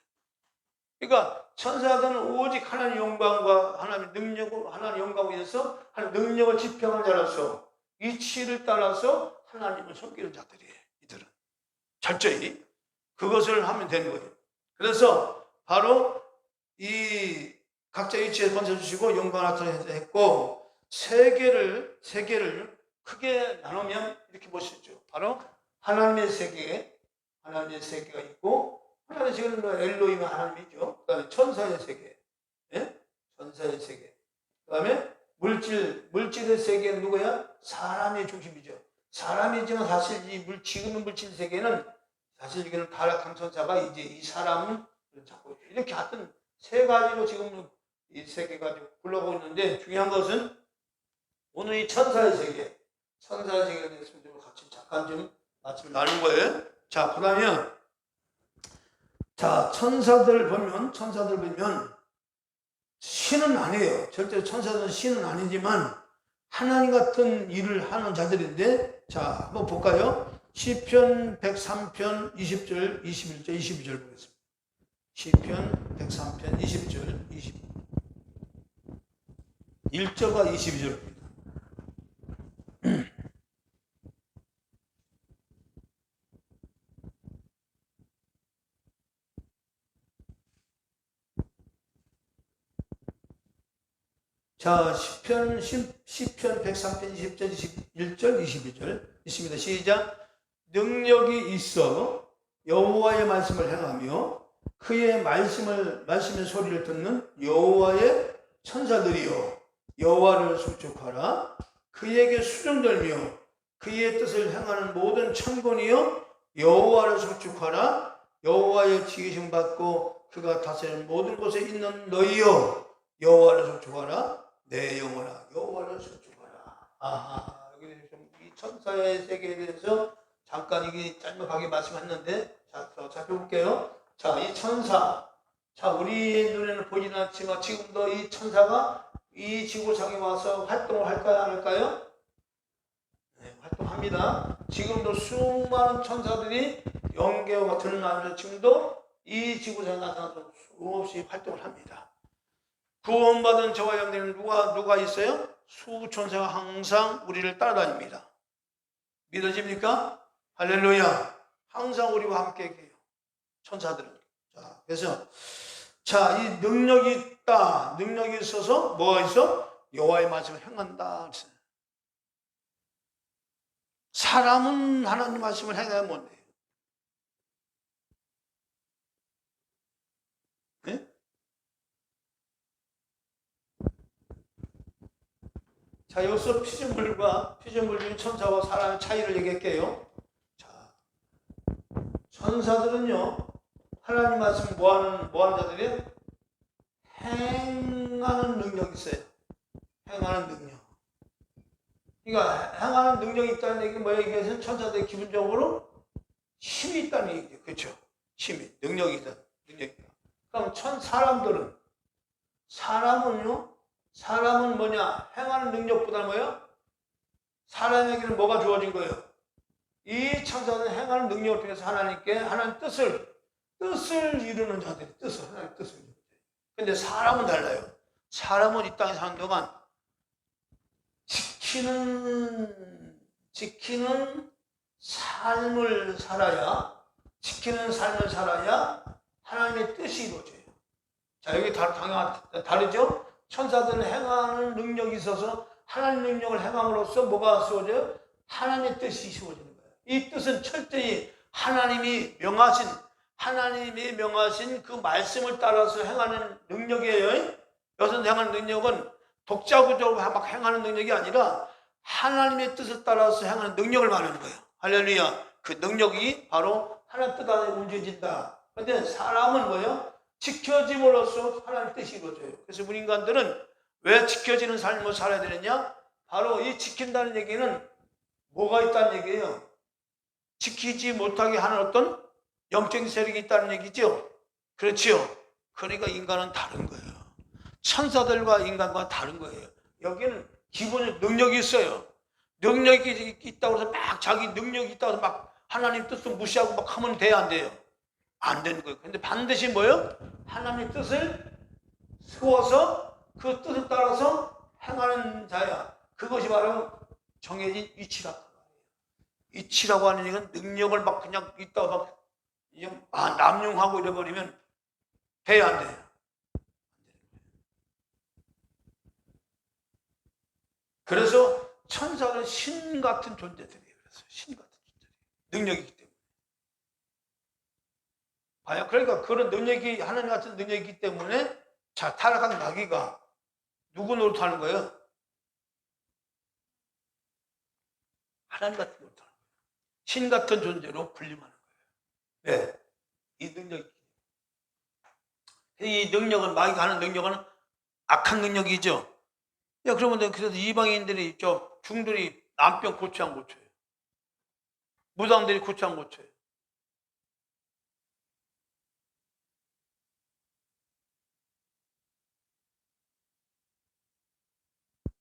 그러니까 천사들은 오직 하나님 영광과 하나님 능력으로 하나님 영광에 의해서 하나님 능력을 집행하는 자로서 위치를 따라서 하나님을 섬기는 자들이에요. 이들은 철저히 그것을 하면 되는 거예요. 그래서 바로 이 각자 위치에 건져주시고 영광을 나타냈고 세계를 크게 나누면 이렇게 보시죠. 바로 하나님의 세계가 있고, 하나님의 세계는 엘로힘 하나님이죠. 그 다음에 천사의 세계, 예? 천사의 세계. 그 다음에 물질의 세계는 누구야? 사람의 중심이죠. 사람이지만 사실 지금의 물질 세계는 사실 이거는 타락한 천사가 이제 이 사람은 자꾸 이렇게 하여튼 세 가지로 지금 이 세계가 굴러가고 있는데, 중요한 것은 오늘 이 천사의 세계에 대해서 좀 같이 잠깐 좀 말씀을 나눈 거예요. 자, 그러면 자, 천사들 보면 신은 아니에요. 절대로 천사들은 신은 아니지만 하나님 같은 일을 하는 자들인데, 자, 한번 볼까요? 시편 103편 20절, 21절, 22절 보겠습니다. 시편 103편 20절, 1절과 22절입니다. 자, 시편 103편 20절, 21절, 22절 있습니다. 시작. 능력이 있어 여호와의 말씀을 행하며 그의 말씀의 소리를 듣는 여호와의 천사들이여 여호와를 송축하라. 그에게 수종들며 그의 뜻을 행하는 모든 천군이여 여호와를 송축하라. 여호와의 지으심 받고 그가 다스리는 모든 곳에 있는 너희여 여호와를 송축하라. 내 영혼아 여호와를 송축하라. 아하, 여기 좀 이 천사의 세계에 대해서 잠깐 이게 짤막하게 말씀했는데, 자, 더 살펴볼게요. 자, 이 천사. 자, 우리 눈에는 보이지는 않지만 지금도 이 천사가 이 지구상에 와서 활동을 할까요, 안 할까요? 네, 활동합니다. 지금도 수많은 천사들이 영계와 드러나면서 지금도 이 지구상에 나타나서 수없이 활동을 합니다. 구원받은 저와 여러분들은 누가 있어요? 수천사가 항상 우리를 따라다닙니다. 믿어집니까? 할렐루야. 항상 우리와 함께 계세요. 천사들은. 자, 그래서 자, 이 능력이 있다. 능력이 있어서 뭐가 있어? 여호와의 말씀을 행한다. 사람은 하나님 말씀을 행해야 뭔데? 네? 자, 여기서 피조물 중 천사와 사람의 차이를 얘기할게요. 자, 천사들은요, 하나님 말씀 뭐하는 자들이에요? 행하는 능력이 있어요. 행하는 능력. 그러니까 행하는 능력이 있다는 얘기는 뭐예요? 이것은 천사들이 기본적으로 힘이 있다는 얘기죠. 그렇죠? 힘이, 능력이 있다. 능력이 있다. 그럼 사람은 뭐냐? 행하는 능력보다 뭐예요? 사람에게는 뭐가 주어진 거예요? 이 천사는 행하는 능력을 통해서 하나님께 하나님 뜻을 이루는 자들이 하나님 뜻을 이루는 자들. 근데 사람은 달라요. 사람은 이 땅에 사는 동안 지키는 삶을 살아야 하나님의 뜻이 이루어져요. 자, 여기 다르죠? 천사들은 행하는 능력이 있어서 하나님 능력을 행함으로써 뭐가 이루어져요? 하나님의 뜻이 이루어지는 거예요. 이 뜻은 철저히 하나님이 명하신 그 말씀을 따라서 행하는 능력이에요. 여기서 행하는 능력은 독자적으로 막 행하는 능력이 아니라 하나님의 뜻을 따라서 행하는 능력을 말하는 거예요. 할렐루야. 그 능력이 바로 하나님 뜻 안에 움직여진다. 그런데 사람은 뭐예요? 지켜짐으로써 하나님의 뜻이 이루어져요. 그래서 우리 인간들은 왜 지켜지는 삶을 살아야 되느냐? 바로 이 지킨다는 얘기는 뭐가 있다는 얘기예요? 지키지 못하게 하는 어떤 영적인 세력이 있다는 얘기죠. 그렇죠? 그러니까 인간은 다른 거예요. 천사들과 인간과 다른 거예요. 여기는 기본적 능력이 있어요. 능력이 있다고 해서 막 자기 능력이 있다고 해서 막 하나님 뜻을 무시하고 막 하면 돼요, 안 돼요? 안 되는 거예요. 근데 반드시 뭐예요? 하나님의 뜻을 세워서 그 뜻을 따라서 행하는 자야. 그것이 바로 정해진 이치라고 하는 얘기는 능력을 막 그냥 있다가 막 남용하고 이래버리면 돼야 안 돼요. 그래서 천사는 신 같은 존재들이에요. 그래서 신 같은 존재들이에요. 능력이 있기 때문에. 봐요. 그러니까 그런 능력이, 하나님 같은 능력이 있기 때문에 자, 타락한 마귀가 누구 노릇하는 거예요? 하나님 같은 노릇하는 거예요. 신 같은 존재로 군림하는 거예요. 네. 이 능력이. 이 능력은, 마귀가 하는 능력은 악한 능력이죠. 야, 그러면 그래서 이방인들이, 중들이 남편 고쳐 안 고쳐요? 무당들이 고쳐 안 고쳐요?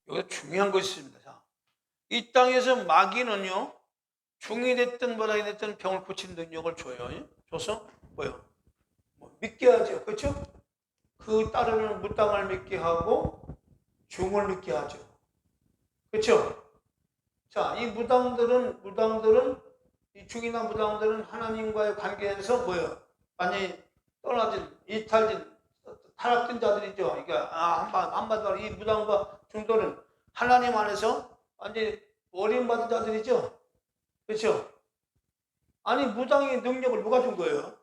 여기서 중요한 것이 있습니다. 자, 이 땅에서 마귀는요, 중이 됐든 무당이 됐든 병을 고치는 능력을 줘요. 줘서 뭐요? 믿게 하죠. 그렇죠? 그 따르는 무당을 믿게 하고 중을 믿게 하죠. 그렇죠? 자, 이 무당들은 이 중이나 무당들은 하나님과의 관계에서 뭐예요? 많이 떠나진, 이탈진, 타락된 자들이죠. 그러니까 한마디로 이 무당과 중도는 하나님 안에서 완전히 어림받은 자들이죠. 그렇죠? 아니, 무당의 능력을 누가 준 거예요?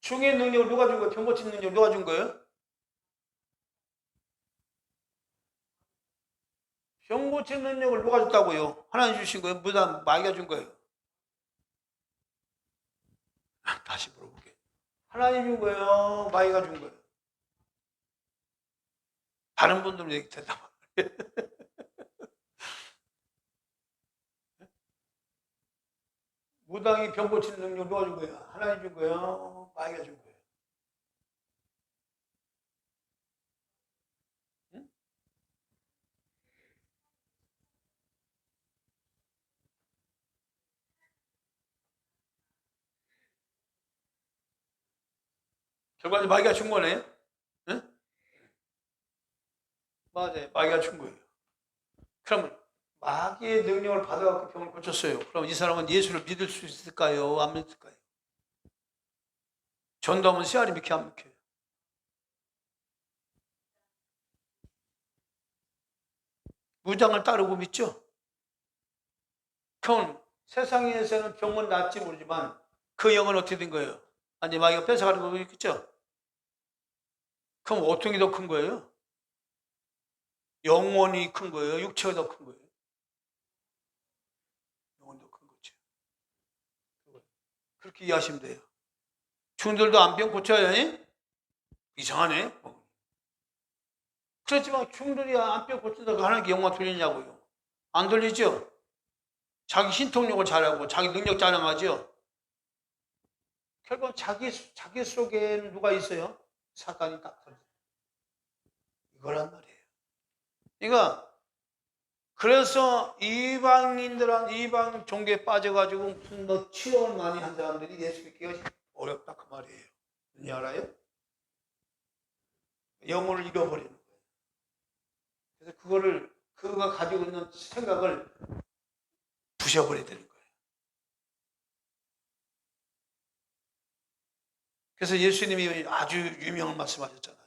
중의 능력을 누가 준 거예요? 병 고치는 능력을 누가 준 거예요? 병 고치는 능력을 누가 줬다고요? 하나님 주신 거예요? 무당, 마귀가 준 거예요? 다시 물어볼게요. 하나님 준 거예요? 마귀가 준 거예요? 다른 분들은 얘기 대답. 무당이 병 고치는 능력 누가 준 거예요? 하나님 준 거예요? 마귀가 준 거예요? 응? 결과적으로 마귀가 준 거네? 응? 맞아요. 마귀가 준 거예요. 그러면 마귀의 능력을 받아갖고 병을 고쳤어요. 그럼 이 사람은 예수를 믿을 수 있을까요? 안 믿을까요? 전도하면 씨알이 믿게 안 믿게? 무장을 따르고 믿죠? 그럼 세상에서는 병은 낫지 모르지만 그 영은 어떻게 된 거예요? 아니, 마귀가 뺏어가는 거 있겠죠? 그럼 어떤 게 더 큰 거예요? 영혼이 큰 거예요? 육체가 더 큰 거예요? 영혼이 더 큰 거죠. 그렇게 이해하시면 돼요. 중들도 안 병 고쳐요? 이상하네. 그렇지만 충돌이 안 뼈 고친다고 하나님께 영광 돌리냐고요. 안 돌리죠. 자기 신통력을 잘하고 자기 능력 자랑하죠. 결국 자기 속에는 누가 있어요? 사단이 딱 들어요. 이거란 말이에요. 그러니까 그래서 이방 종교에 빠져가지고 무슨 뭐 치료를 많이 한 사람들이 예수 믿기가 어렵다 그 말이에요. 왠지 알아요? 영혼을 잃어버리는 거예요. 그래서 그가 가지고 있는 생각을 부셔버려야 되는 거예요. 그래서 예수님이 아주 유명한 말씀하셨잖아요.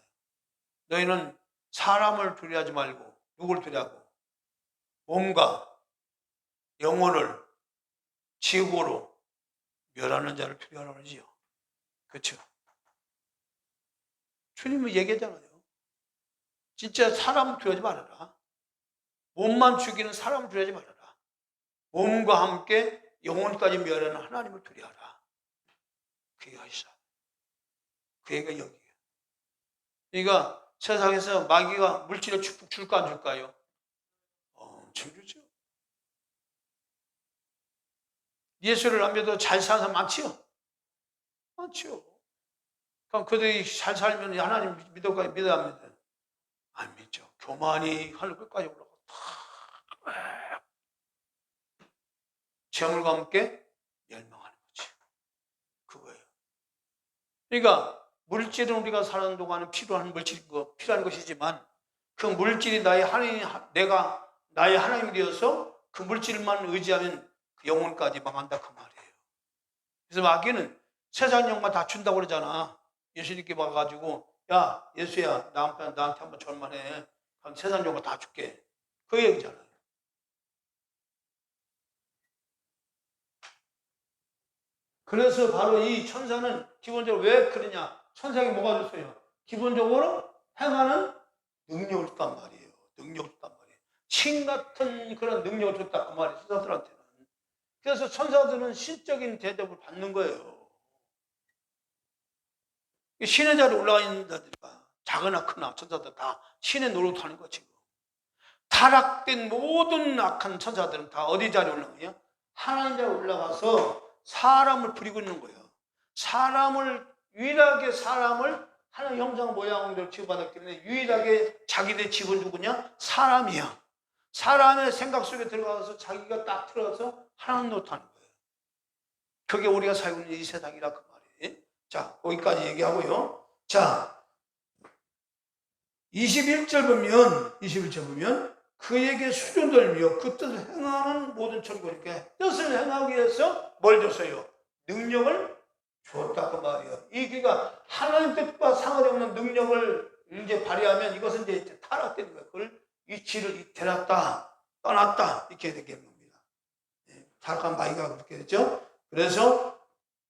너희는 사람을 두려워하지 말고 누굴 두려워하고 몸과 영혼을 지옥으로 멸하는 자를 두려워하라고 하지요. 그렇죠? 주님은 얘기하잖아요. 진짜 사람 두려워하지 말아라. 몸만 죽이는 사람을 두려워하지 말아라. 몸과 함께 영혼까지 멸하는 하나님을 두려워하라. 그 얘기가 있어. 그 얘기가 여기에요. 그러니까 세상에서 마귀가 물질을 축복 줄까 안 줄까요? 엄청 주죠. 예수를 안 믿어도 잘 사는 사람 많지요? 많지요. 그럼 그들이 잘 살면 하나님 믿어야 합니다. 안 믿죠. 교만이 하늘 끝까지 올라가 재물과 함께 멸망하는 거지. 그거예요. 그러니까 물질은 우리가 사는 동안은 필요한 필요한 것이지만 그 물질이 내가 나의 하나님이 되어서 그 물질만 의지하면 그 영혼까지 망한다 그 말이에요. 그래서 마귀는 세상 영만 다 준다고 그러잖아. 예수님께 와가지고 야 예수야 나한테 한번 전만해. 그럼 세상 영만 다 줄게. 그 얘기잖아요. 그래서 바로 이 천사는 기본적으로 왜 그러냐? 천사에게 뭐가 줬어요? 기본적으로 행하는 능력을 줬단 말이에요. 능력을 줬단 말이에요. 신 같은 그런 능력을 줬단 말이에요. 천사들한테는. 그래서 천사들은 신적인 대접을 받는 거예요. 신의 자리에 올라가 있는 자들이니까 작으나 크나 천사들 다 신의 노릇 하는 거지. 타락된 모든 악한 천사들은 다 어디 자리에 올라가요? 하나님 자리에 올라가서 사람을 부리고 있는 거예요. 유일하게 사람을 하나님 형상 모양대로 취급받았기 때문에 유일하게 자기들 집은 누구냐? 사람이야. 사람의 생각 속에 들어가서 자기가 딱 들어가서 하나님 노릇하는 거예요. 그게 우리가 살고 있는 이 세상이라 그 말이에요. 자, 거기까지 얘기하고요. 자, 21절 보면 그에게 수종들며 그 뜻을 행하는 모든 천국이니까 뜻을 행하기 위해서 뭘 줬어요? 능력을 줬다 그 말이에요. 이 귀가 하나님 뜻과 상관이 없는 능력을 이제 발휘하면 이것은 이제 타락되는 거예요. 그걸 위치를 데렸다 떠났다 이렇게 되는 겁니다. 타락한 마귀가 그렇게 됐죠. 그래서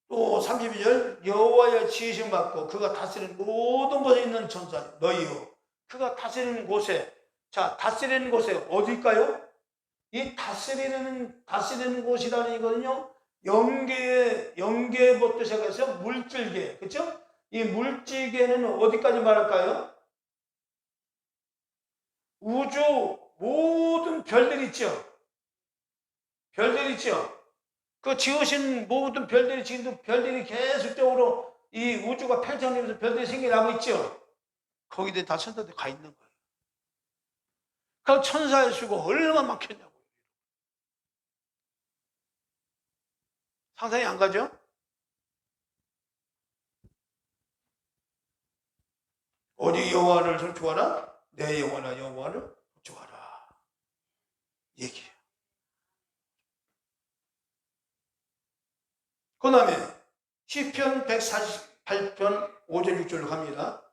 또 32절 여호와의 지으심 받고 그가 다스리는 모든 곳에 있는 천사 너희요 그가 다스리는 곳에 자 다스리는 곳에 어딜까요? 이 다스리는 곳이라는 이거는요 영계부터 시작해서 물질계 그렇죠? 이 물질계는 어디까지 말할까요? 우주 모든 별들이 있죠. 그 지으신 모든 별들이 지금도 별들이 계속적으로 이 우주가 펼쳐지면서 별들이 생겨나고 있죠. 거기에 다 천사들이 가 있는 거예요. 그럼 천사의 수가 얼마나 많겠냐고요. 상상이 안 가죠? 어디 여호와를 좋아하라? 내 영혼아 여호와를 좋아하라. 얘기해요. 그 다음에 시편 148편 5절 6절로 갑니다.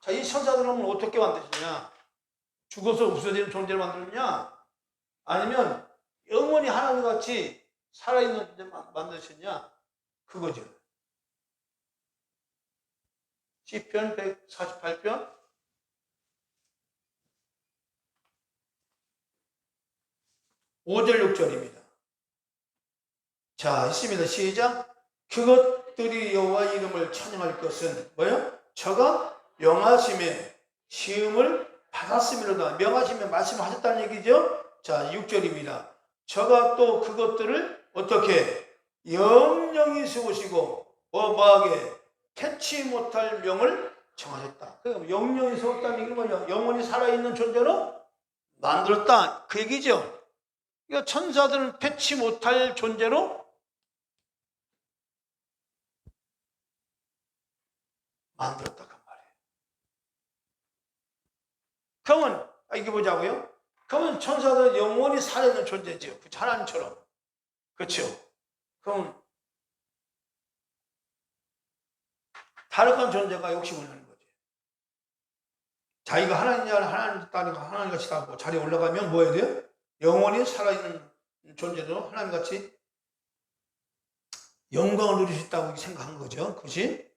자, 이 천사들은 어떻게 만드시냐? 죽어서 없어지는 존재를 만들었냐? 아니면 영원히 하나님같이 살아있는 존재를 만드셨냐? 그거죠. 시편 148편 5절 6절입니다. 자, 있습니다. 시작. 그것들이 여호와 이름을 찬양할 것은 뭐요? 저가 명하심에 시험을 받았음이로다. 명하심에 말씀하셨다는 얘기죠. 자, 6절입니다. 저가 또 그것들을 어떻게 영영히 세우시고 뭐하게 캐치 못할 명을 정하셨다. 그러니까 영영히 세웠다는 얘기는 뭐냐? 영원히 살아있는 존재로 만들었다. 그 얘기죠. 그러니까 천사들은 패치 못할 존재로 만들었다 그 말이에요. 그러면 이게 보자고요. 그러면 천사들은 영원히 살아있는 존재죠. 하나님처럼. 그렇죠. 그럼 타락한 존재가 욕심을 내는 거지. 자기가 하나님 따니까 하나님같이 하고 자리에 올라가면 뭐 해야 돼요? 영원히 살아있는 존재도 하나님같이 영광을 누릴 수 있다고 생각한 거죠. 그것이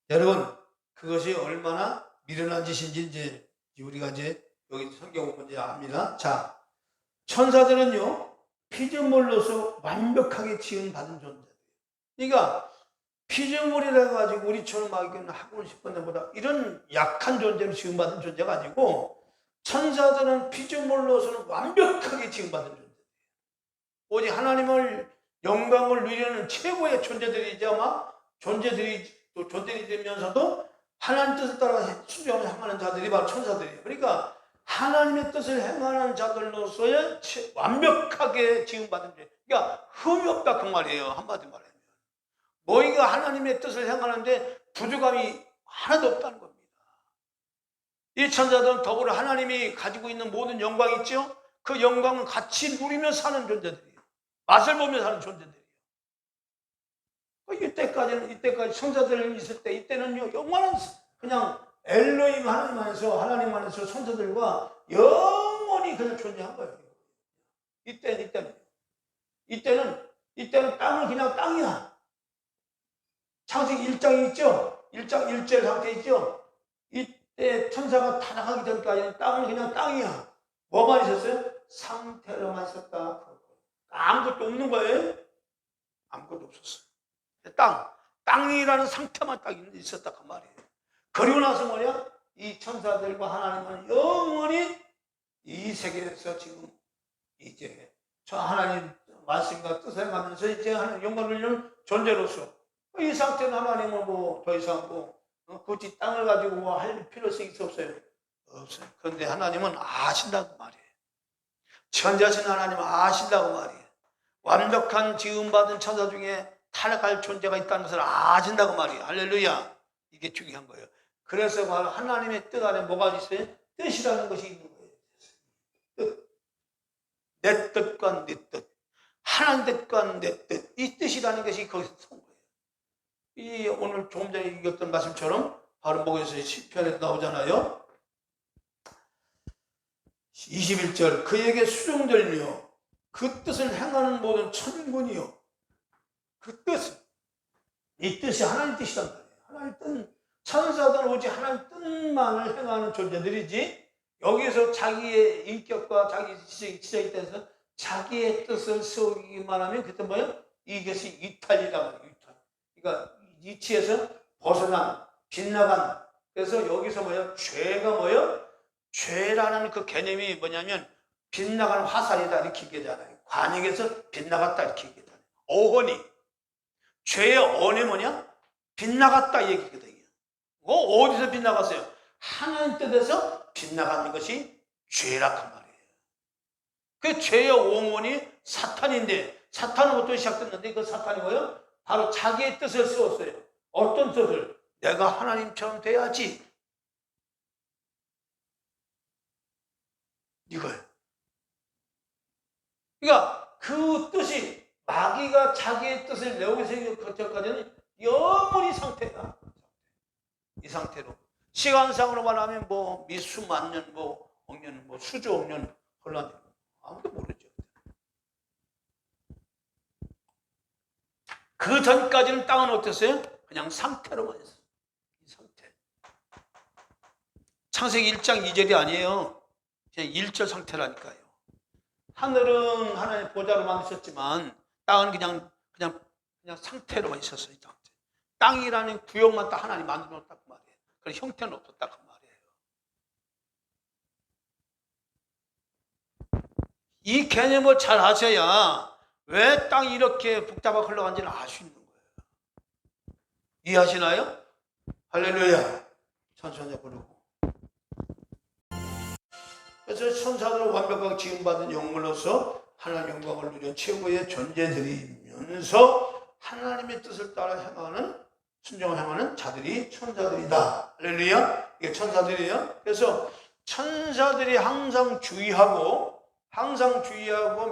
여러분, 그것이 얼마나 미련한 짓인지 이제 우리가 이제 여기 성경 보면 이제 압니다. 자, 천사들은요 피조물로서 완벽하게 지음받은 존재예요. 그러니까 피조물이라 가지고 우리처럼 막 하고 싶은 데보다 이런 약한 존재로 지음받은 존재가 아니고 천사들은 피조물로서는 완벽하게 지음받은 존재예요. 오직 하나님을 영광을 누리는 최고의 존재들이지 아마 존재들이 되면서도 하나님 뜻을 따라 순종하며 행하는 자들이 바로 천사들이에요. 그러니까 하나님의 뜻을 행하는 자들로서의 완벽하게 지음받은 존재. 그러니까 흠이 없다 그 말이에요. 한마디 말하면 너희가 하나님의 뜻을 행하는데 부족함이 하나도 없다는 겁니다. 이 천사들은 더불어 하나님이 가지고 있는 모든 영광이 있죠. 그 영광을 같이 누리며 사는 존재들이에요. 맛을 보며 사는 존재들이에요. 이때까지 천사들 있을 때 이때는요 영원한 그냥 엘로힘 하나님 안에서 천사들과 영원히 그냥 존재한 거예요. 이때는 땅은 그냥 땅이야. 창세기 1장이 있죠. 1장 1절 상태 있죠. 이때 천사가 타락하기 전까지는 땅은 그냥 땅이야. 뭐만 있었어요? 상태로만 있었다. 아무것도 없는 거예요. 아무것도 없었어요. 땅이라는 상태만 딱 있었다 그 말이에요. 그리고 나서 뭐냐? 이 천사들과 하나님은 영원히 이 세계에서 지금 이제 저 하나님 말씀과 뜻을 행하면서 이제 하나님 영광을 누리는 존재로서 이 상태는 하나님은 뭐 더 이상 굳이 땅을 가지고 뭐 할 필요성이 없어요. 없어요. 그런데 하나님은 아신다고 말이에요. 전지하신 하나님은 아신다고 말이에요. 완벽한 지음받은 천사 중에 타락할 존재가 있다는 것을 아신다고 말이에요. 할렐루야. 이게 중요한 거예요. 그래서 바로 하나님의 뜻 안에 뭐가 있어요? 뜻이라는 것이 있는 거예요. 뜻. 내 뜻과 네 뜻. 하나님 뜻과 내 뜻. 이 뜻이라는 것이 거기서 선 거예요. 이 오늘 조금 전에 읽었던 말씀처럼 바로 목에서 시편에 나오잖아요. 21절 그에게 수종들며 그 뜻을 행하는 모든 천군이요. 그 뜻, 이 뜻이 하나님 뜻이란 말이에요. 하나님 뜻, 천사들은 오직 하나님 뜻만을 행하는 존재들이지 여기서 자기의 인격과 자기 지적에 대해서 자기의 뜻을 세우기만 하면 그때 뭐예요? 이것이 이탈이란 말이에요. 이탈. 그러니까 이치에서 벗어난, 빗나간. 그래서 여기서 뭐예요? 죄가 뭐예요? 죄라는 그 개념이 뭐냐면 빗나간 화살이다 이렇게 얘기하잖아요. 관역에서 빗나갔다 이렇게 얘기하잖아요. 어원이. 죄의 언이 뭐냐? 빗나갔다 얘기거든요. 어디서 빗나갔어요? 하나님 뜻에서 빗나가는 것이 죄라고 말이에요. 그 죄의 원본이 사탄인데 사탄으로부터 시작됐는데 그 사탄이 뭐예요? 바로 자기의 뜻을 세웠어요. 어떤 뜻을? 내가 하나님처럼 돼야지. 이거예요. 그러니까 그 뜻이 마귀가 자기의 뜻을 내오기 전까지는 영원히 상태다. 이 상태로 시간상으로 말하면 뭐 미수만 년, 뭐 억년, 뭐 수조 억년 혼란이 아무도 모르죠. 그 전까지는 땅은 어땠어요? 그냥 상태로만 했어요. 이 상태. 창세기 1장 2절이 아니에요. 그냥 1절 상태라니까요. 하늘은 하나님 보좌로 만드셨지만 땅은 그냥 상태로만 있었어요. 이 상태. 땅이라는 구역만 딱 하나님 만들어놨단 말이에요. 그런 형태는 없었다 그 말이에요. 이 개념을 잘 아셔야 왜 땅이 이렇게 복잡하게 흘러간지를 알 수 있는 거예요. 이해하시나요? 할렐루야. 천천히 부르고. 그래서 천사들은 완벽하게 지음받은 영물로서 하나님 영광을 누린 최고의 존재들이면서 하나님의 뜻을 따라 행하는, 순종을 행하는 자들이 천사들이다. 할렐루야. 이게 천사들이에요. 그래서 천사들이 항상 주의하고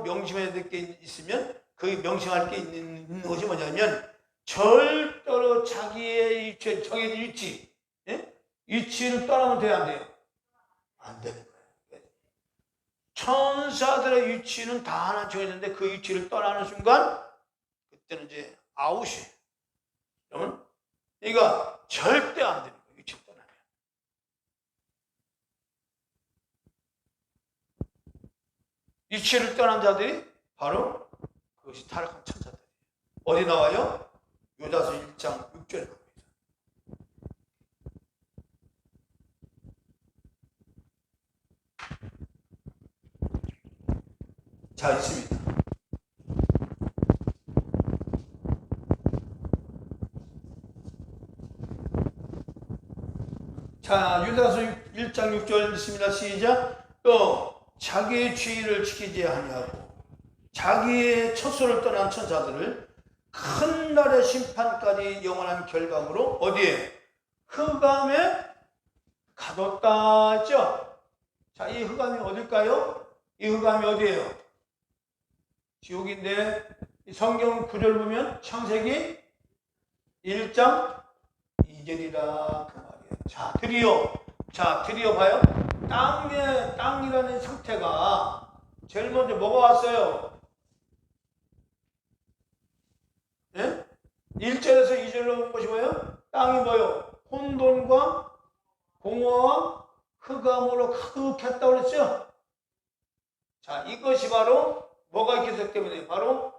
명심해야 될 게 있으면 그 명심할 게 있는 것이 뭐냐면 절대로 자기의 위치, 정해진 위치, 위치를 떠나면 돼요, 안 돼요? 안 되는 거예요. 천사들의 위치는 다 하나 정해졌는데 그 위치를 떠나는 순간 그때는 이제 아웃이에요. 그러면 그러니까 절대 안 되는 거예요. 위치를 떠나면. 위치를 떠난 자들이 바로 그것이 타락한 천사들이에요. 어디 나와요? 요다서 1장 6절에 나옵니다. 자, 있습니다. 자, 유다서 1장 6절 있습니다. 시작. 또 자기의 주의를 지키지 아니하고 자기의 처소를 떠난 천사들을 큰 날의 심판까지 영원한 결과물로 어디에? 흑암에 가뒀다 했죠? 자, 이 흑암이 어딜까요? 이 흑암이 어디예요? 지옥인데 성경 구절 보면 창세기 1장 2절이라 그 말이에요. 자, 드디어 봐요. 땅이라는 상태가 제일 먼저 뭐가 왔어요? 예? 1절에서 2절로 본 것이 뭐예요? 땅이 뭐예요? 혼돈과 공허와 흑암으로 가득했다고 그랬죠? 자, 이것이 바로 뭐가 있기 때문에 바로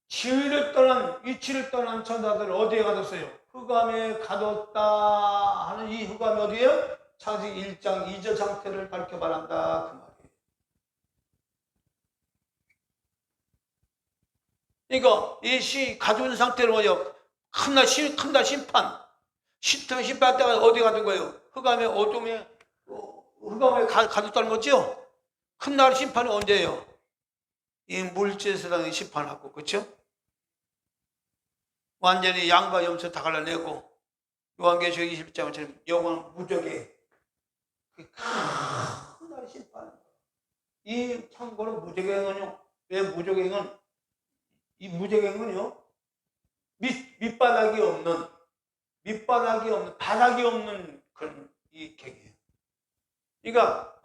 지위를 떠난, 위치를 떠난 천사들 어디에 가뒀어요? 흑암에 가뒀다 하는 이 흑암이 어디에요? 창세기 1장 2절 상태를 밝혀 말한다 그 말이에요. 그러니까 이 가둔 상태는 뭐죠? 큰날 심판 때가 어디 가둔 거예요? 흑암에 어둠에 흑암에 가뒀다는 거죠? 큰 날 심판은 언제예요? 이 물질 세상의 심판하고, 그렇죠? 완전히 양과 염소 다 갈라내고 요한계시록 20장처럼 영원 무적의 큰 날 심판. 이 참고로 무적행은요. 왜 무적행은? 이 무적행은요. 밑바닥이 없는 바닥이 없는 그런 이 객이에요. 그러니까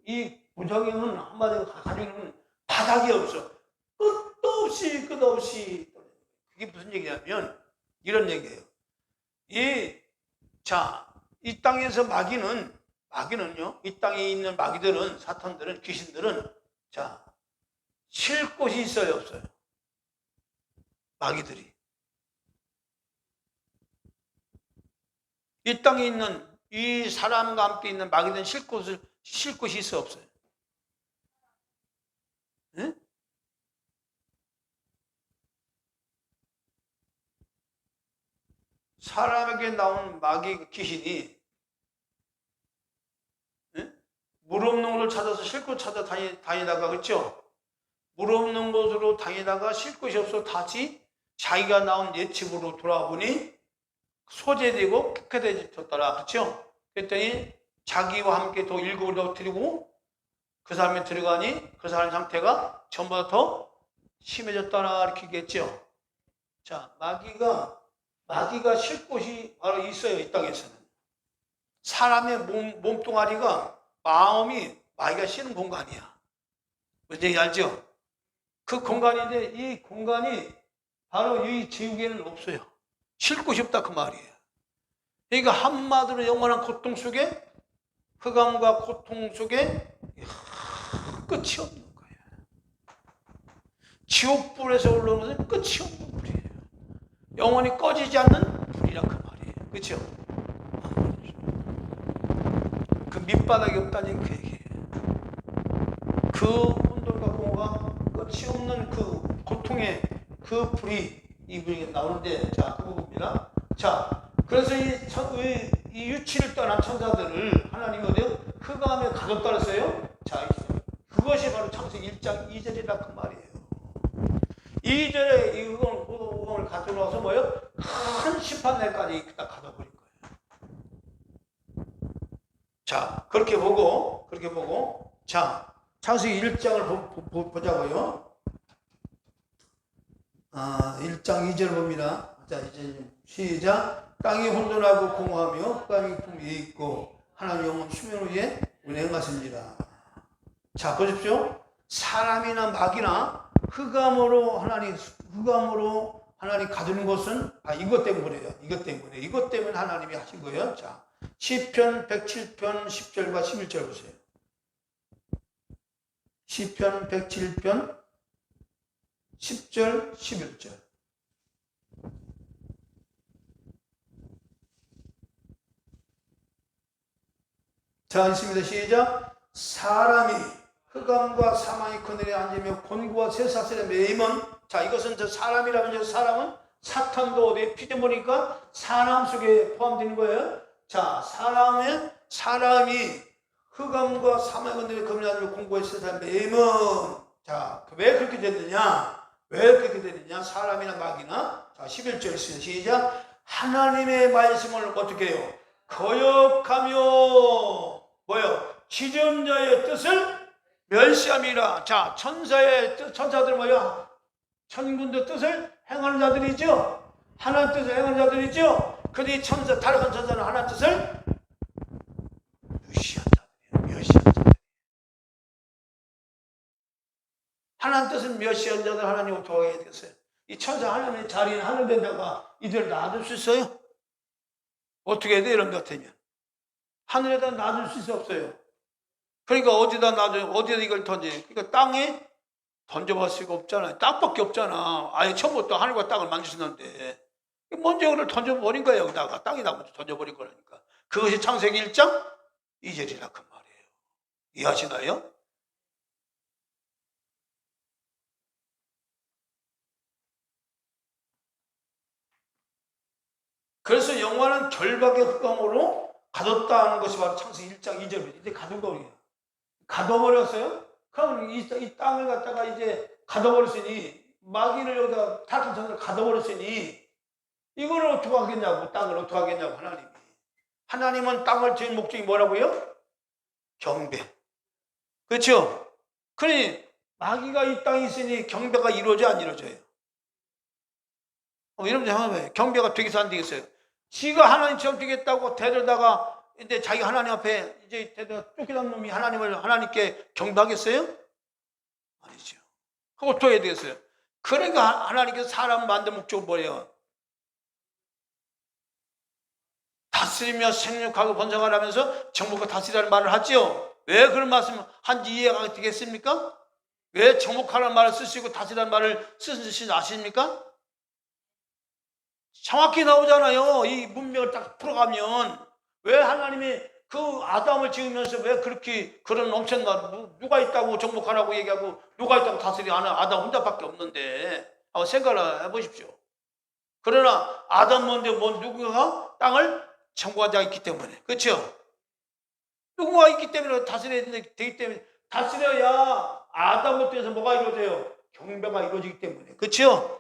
이 무적행은 한마디로 가지고 있는 바닥이 없어. 끝도 없이. 그게 무슨 얘기냐면 이런 얘기예요. 이 땅에서 마귀는요. 이 땅에 있는 마귀들은, 사탄들은, 귀신들은 쉴 곳이 있어요, 없어요? 마귀들이. 이 땅에 있는 이 사람과 함께 있는 마귀들은 쉴 곳이 있어, 없어요? 네? 사람에게 나온 마귀 귀신이 물 없는 곳을 찾아서 쉴 곳 찾아 다니다가, 그렇죠? 물 없는 곳으로 다니다가 쉴 곳이 없어 다시 자기가 나온 옛 집으로 돌아와 보니 소재되고 쾌쾌해졌더라, 그렇죠? 그랬더니 자기와 함께 더 일곱을 더 드리고 그 사람이 들어가니 그 사람 상태가 전보다 더 심해졌더라 이렇게 얘기했죠. 자, 마귀가 쉴 곳이 바로 있어요. 이 땅에서는. 사람의 몸뚱아리가, 마음이 마귀가 쉬는 공간이야. 무슨 얘기 알죠? 그 공간인데 이 공간이 바로 이 지옥에는 없어요. 쉴 곳이 없다 그 말이에요. 그러니까 한마디로 영원한 고통 속에, 흑암과 고통 속에 끝이 없는 거예요. 지옥불에서 올라오는 것은 끝이 없는 불이에요. 영원히 꺼지지 않는 불이라 그 말이에요. 그렇죠? 밑바닥이 없다니 그 얘기예요. 그 혼돈과 공허가 끝이 없는 그 고통의 그 불이 이 불이 나오는데, 자, 그 부분입니다. 자, 그래서 이 유치를 떠난 천사들을 하나님이 어디요? 흑암에 가뒀다 그랬어요. 자, 그것이 바로 창세기 1장 2절이라 그 말이에요. 2절에 이 흑암을 가져와서 뭐예요? 큰 심판날까지 딱 가둬버린 거예요. 자, 그렇게 보고, 자, 창세기 1장을 보자고요. 1장 2절 봅니다. 자, 이제 시작. 땅이 혼돈하고 공허하며 흑암이 품위에 있고 하나님 영은 수면 위에 운행하십니다. 자, 보십시오. 사람이나 막이나 흑암으로 하나님 가두는 것은 이것 때문에 그래요. 이것 때문에 하나님이 하신 거예요. 자, 시편 107편 10절과 11절 보세요. 시편 107편 10절 11절. 자, 있습니다. 시작. 사람이 흑암과 사망의 그늘에 앉으며 곤고와 쇠사슬에 매임은, 자, 이것은 저 사람이라면, 저 사람은 사탄도 어디에 피조물이니까 사람 속에 포함되는 거예요. 자, 사람이 흑암과 사망의 그늘에 그늘에 곤고와 쇠사슬에 매임은, 자, 왜 그렇게 됐느냐? 사람이나 막이나. 자, 11절 시작. 하나님의 말씀을 어떻게 해요? 거역하며 뭐요? 지존자의 뜻을 멸시함이라. 자, 천사들 뭐야? 천군의 뜻을 행하는 자들이죠. 하나님 뜻을 행하는 자들이죠. 근데 타락한 천사는 하나님 뜻을 무시한 자들이에요. 하나님 뜻을 멸시한 자들 하나님 어떻게 하게 되겠어요? 이 천사 하나님의 자리는 하늘에다가 이들 놔둘 수 있어요? 어떻게 해야 돼? 이런 것 같으면 하늘에다 놔둘 수 없어요. 그러니까 어디다 이걸 던져? 그러니까 땅에 던져볼 수가 없잖아요. 땅밖에 없잖아. 아예 처음부터 하늘과 땅을 만드셨는데 먼저 그걸 던져버린 거예요. 여기다가 땅에다 먼저 던져버린 거라니까. 그것이 창세기 1장 2절이라 그 말이에요. 이해하시나요? 그래서 영원한 결박의 흑암으로 가뒀다는 것이 바로 창세기 1장 2절입니다. 이제 가둔 거예요. 가둬버렸어요? 그럼 이 땅을 갖다가 이제 가둬버렸으니, 마귀를 여기다 타락한 천사를 가둬버렸으니 이걸 어떻게 하겠냐고, 땅을 어떻게 하겠냐고. 하나님은 땅을 지은 목적이 뭐라고요? 경배. 그렇죠? 그러니 마귀가 이 땅에 있으니 경배가 이루어져 안 이루어져요? 여러분 생각해봐요. 경배가 되겠어 안 되겠어요? 지가 하나님처럼 되겠다고 대들다가 이제 자기 하나님 앞에 이제 쫓겨난 놈이 하나님께 경배하겠어요? 아니죠. 그거 어떻게 해야 되겠어요? 그러니까 하나님께서 사람 만든 목적을 뭐예요? 다스리며 생육하고 번성하라 하면서 정복과 다스리라는 말을 하죠. 왜 그런 말씀을 한지 이해가 되겠습니까? 왜 정복하라는 말을 쓰시고 다스리라는 말을 쓰시는지 아십니까? 정확히 나오잖아요. 이 문명을 딱 풀어가면. 왜 하나님이 그 아담을 지으면서 왜 그렇게 그런 엄청난, 누가 있다고 정복하라고 얘기하고 누가 있다고 다스리지 않아? 아담 혼자밖에 없는데. 한번 생각을 해보십시오. 그러나 아담 먼저 누구가 땅을 정복하지 않기 때문에. 그렇죠? 누구가 있기 때문에 다스려야 되기 때문에, 다스려야 아담부터 해서 뭐가 이루어져요? 경배가 이루어지기 때문에. 그렇죠?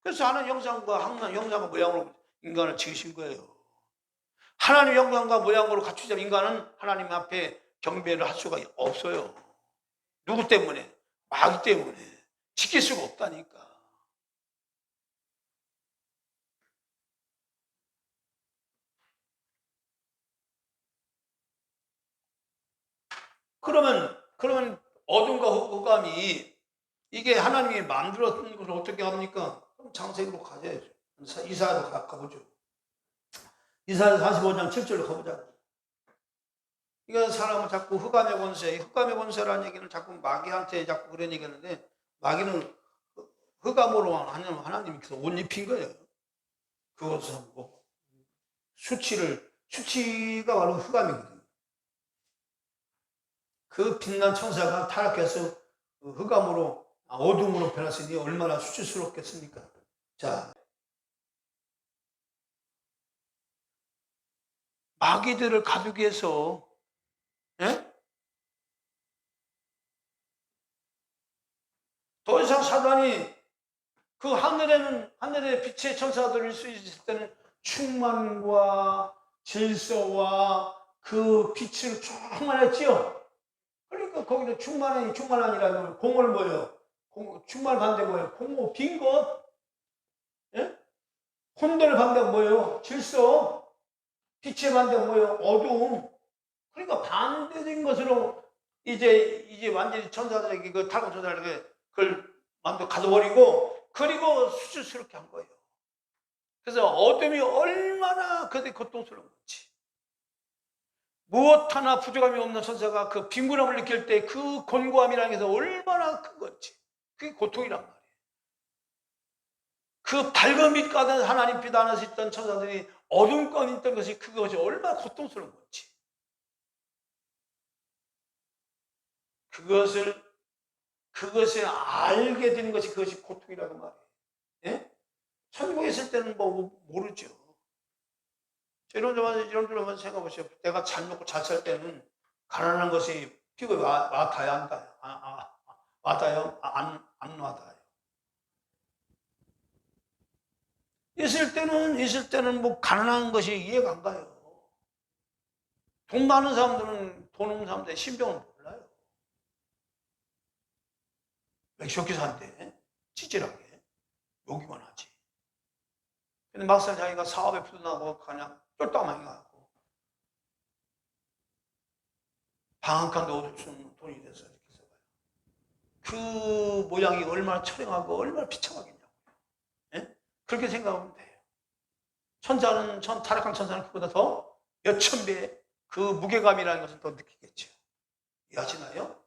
그래서 하나님 형상과 모양으로 인간을 지으신 거예요. 하나님 형상과 모양으로 갖추자 인간은 하나님 앞에 경배를 할 수가 없어요. 누구 때문에? 마귀 때문에. 지킬 수가 없다니까. 그러면 어둠과 흑암이 이게 하나님이 만들었던 것을 어떻게 합니까? 그럼 창세기로 가야죠. 이사야로 가보죠. 이사야 45장 7절로 가보자고. 이건 사람은 자꾸 흑암의 권세라는 얘기는 자꾸 마귀한테 자꾸 그런 얘기 하는데, 마귀는 흑암으로 하나님께서 옷 입힌 거예요. 그것은 수치가 바로 흑암이거든요. 그 빛난 천사가 타락해서 흑암으로 어둠으로 변했으니 얼마나 수치스럽겠습니까? 자, 마귀들을 가두기 위해서, 예? 더 이상 사단이 그 하늘의 빛의 천사들일 수 있을 때는 충만과 질서와 그 빛을 충만했지요. 그러니까 거기는 충만한이라는 공을 뭐예요? 충만 반대 뭐예요? 공호 빈 것, 예? 혼돈을 반대 뭐예요? 질서. 빛의 반대 뭐예요? 어두움. 그러니까 반대된 것으로 이제 완전히 천사들에게 그 타락 천사들에게 그걸 만들어 가둬버리고 그리고 수치스럽게 한 거예요. 그래서 어둠이 얼마나 그들이 고통스러운 건지. 무엇 하나 부족함이 없는 천사가 그 빈곤함을 느낄 때 그 곤고함이라는 게 얼마나 큰 건지. 그게 고통이란 말이에요. 그 밝은 빛 가운데 하나님 빛 안에서 있던 천사들이 어둠 가운데 있던 것이 그것이 얼마나 고통스러운 건지. 그것을 알게 되는 것이 그것이 고통이라고 말이에요. 예? 천국에 있을 때는 뭐 모르죠. 이런 점만 생각해 보세요. 내가 잘 먹고 잘 살 때는 가난한 것이 피부에 와닿아야 한다. 와닿아요? 안 와닿아요. 있을 때는 뭐 가난한 것이 이해가 안 가요. 돈 많은 사람들은 돈 없는 사람들의 신병을 몰라요. 맥시오키 산대 찌질하게 욕이만 하지. 근데 막상 자기가 사업에 부도나고 그냥 쫄딱망이 가고 방 한 칸도 얻을 수 없는 돈이 돼서 이렇게 써봐요. 그 모양이 얼마나 처량하고 얼마나 비참하겠냐고요. 예? 그렇게 생각하면 돼요. 타락한 천사는 그보다 더 몇천 배의 그 무게감이라는 것을 더 느끼겠죠. 이해하시나요?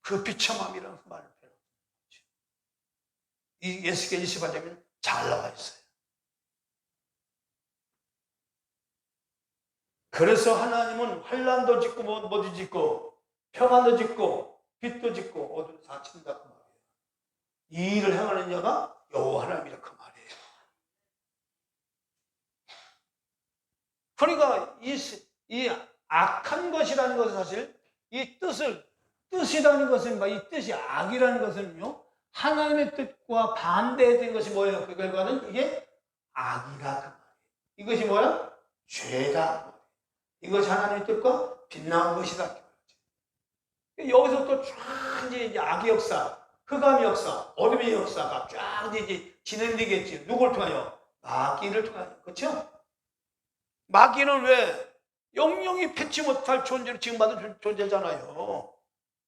그 비참함이라는 그 말을 표현하는 거죠. 이 에스겔 28장에는 잘 나와 있어요. 그래서 하나님은 환난도 짓고 뭐도 짓고 평안도 짓고 빛도 짓고 어둠도 다 친다 그 말이에요. 이 일을 행하는 자가 여호와 하나님이라 그 말이에요. 그러니까 이 악한 것이라는 것은 사실 이 뜻이라는 것은 이 뜻이 악이라는 것은요 하나님의 뜻과 반대된 것이 뭐예요? 그 결과는 이게 악이라 그 말이에요. 이것이 뭐야? 죄다. 이것이 하나님의 뜻과 빗나간 것이다. 여기서 또 쫙 이제 악의 역사, 흑암의 역사, 어둠의 역사가 쫙 이제 진행되겠지. 누굴 통하여? 마귀를 통하여. 그렇죠? 마귀는 왜? 영영이 패치 못할 존재로 지금 받은 존재잖아요.